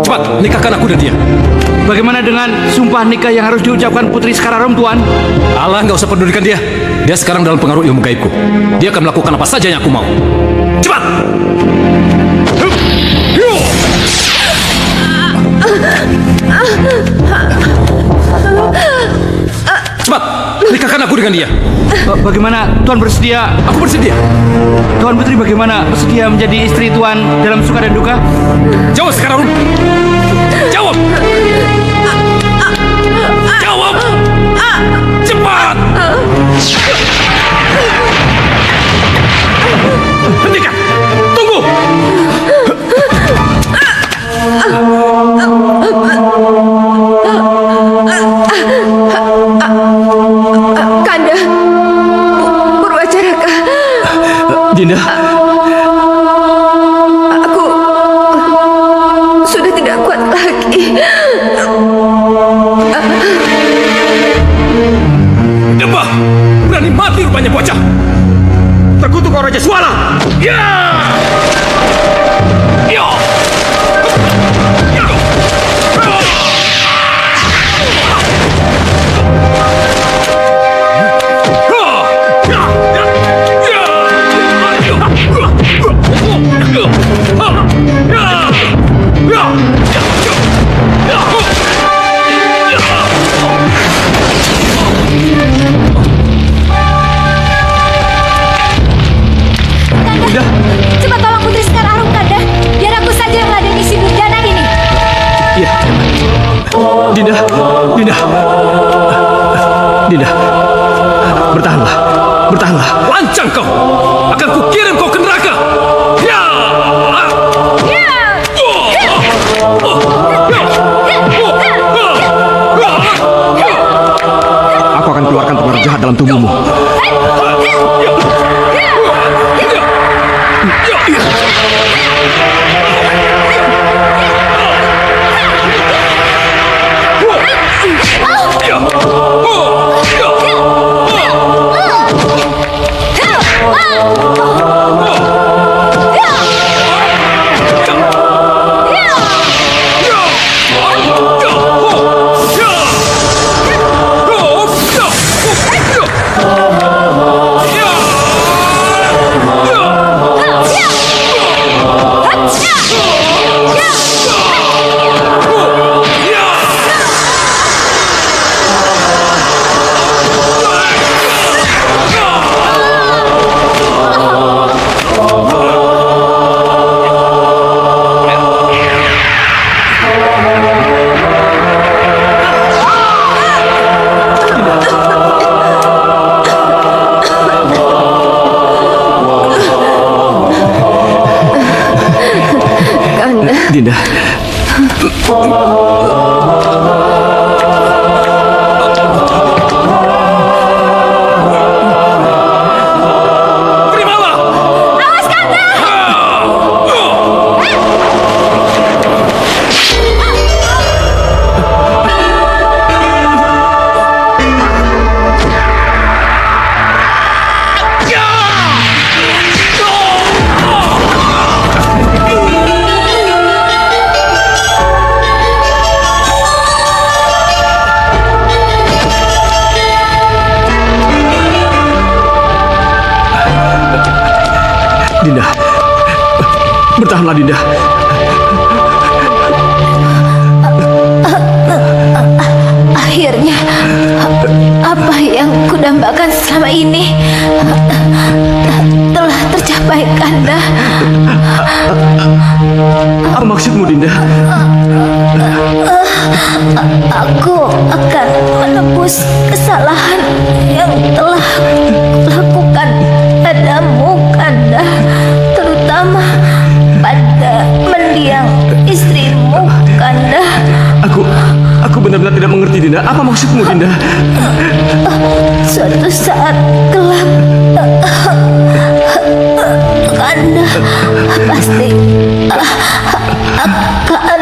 Cepat, nikahkan aku dan dia. Bagaimana dengan sumpah nikah yang harus diucapkan Putri Sekar Arum, Tuan? Allah, nggak usah pedulikan dia. Dia sekarang dalam pengaruh ilmu gaibku. Dia akan melakukan apa saja yang aku mau. Cepat! Cepat, nikahkan aku dengan dia. Bagaimana Tuan bersedia? Aku bersedia. Tuan Putri bagaimana bersedia menjadi istri Tuan dalam suka dan duka? Jawab sekarang. Jawab. Jawab. Cepat. Hentikan. Tunggu. Kanda Purwacaraka. Dinda, Aku sudah tidak kuat lagi. Debah, berani mati rupanya bocah. Terkutuk kau Raja Swala. Ya! Ya! Ya! Kanda, cepat tolong Putri Sekar Arum, Kanda. Biar aku saja yang meladeni si Durjana ini. iya. Dinda, Dinda, Dinda, bertahanlah, bertahanlah. Lancang kau! Akan kukirim kau ke neraka! Ya! Aku akan keluarkan pengaruh jahat dalam tubuhmu. Dinda. Dinda, bertahanlah Dinda. Akhirnya, apa yang kudambakan selama ini telah tercapai, Kanda. Apa maksudmu, Dinda? Aku akan menebus kesalahan yang telah kulakukan padamu, Kanda, terutama pada mendiang istrimu, Kanda. Aku benar-benar tidak mengerti, Dinda. Apa maksudmu, Dinda? Suatu saat kelak, Kanda pasti akan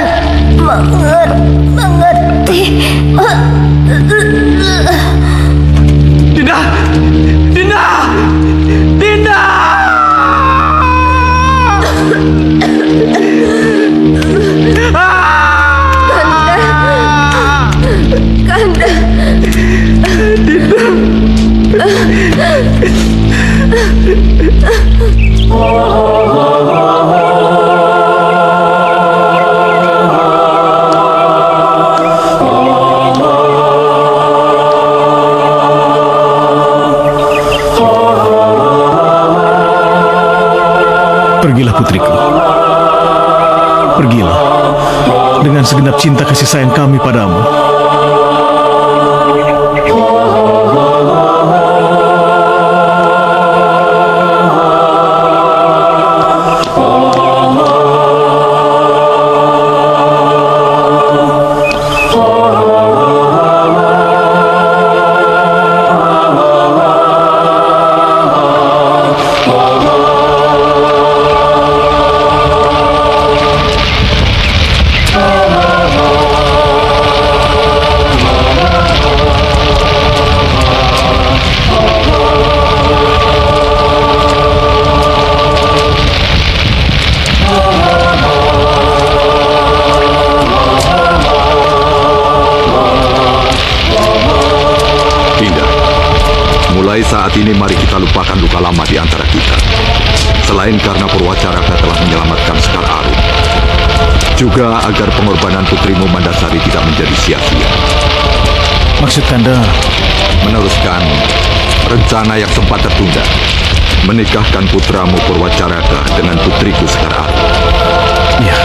mengerti. Dinda! Dinda! Dinda! Kanda. Pergilah putriku. Pergilah dengan segenap cinta kasih sayang kami padamu. Mulai saat ini mari kita lupakan luka lama di antara kita. Selain karena Purwacaraka telah menyelamatkan Sekar Arum, juga agar pengorbanan putrimu Mandasari tidak menjadi sia-sia. Maksud Kanda? Meneruskan rencana yang sempat tertunda, menikahkan putramu Purwacaraka dengan putriku Sekar Arum. Ya.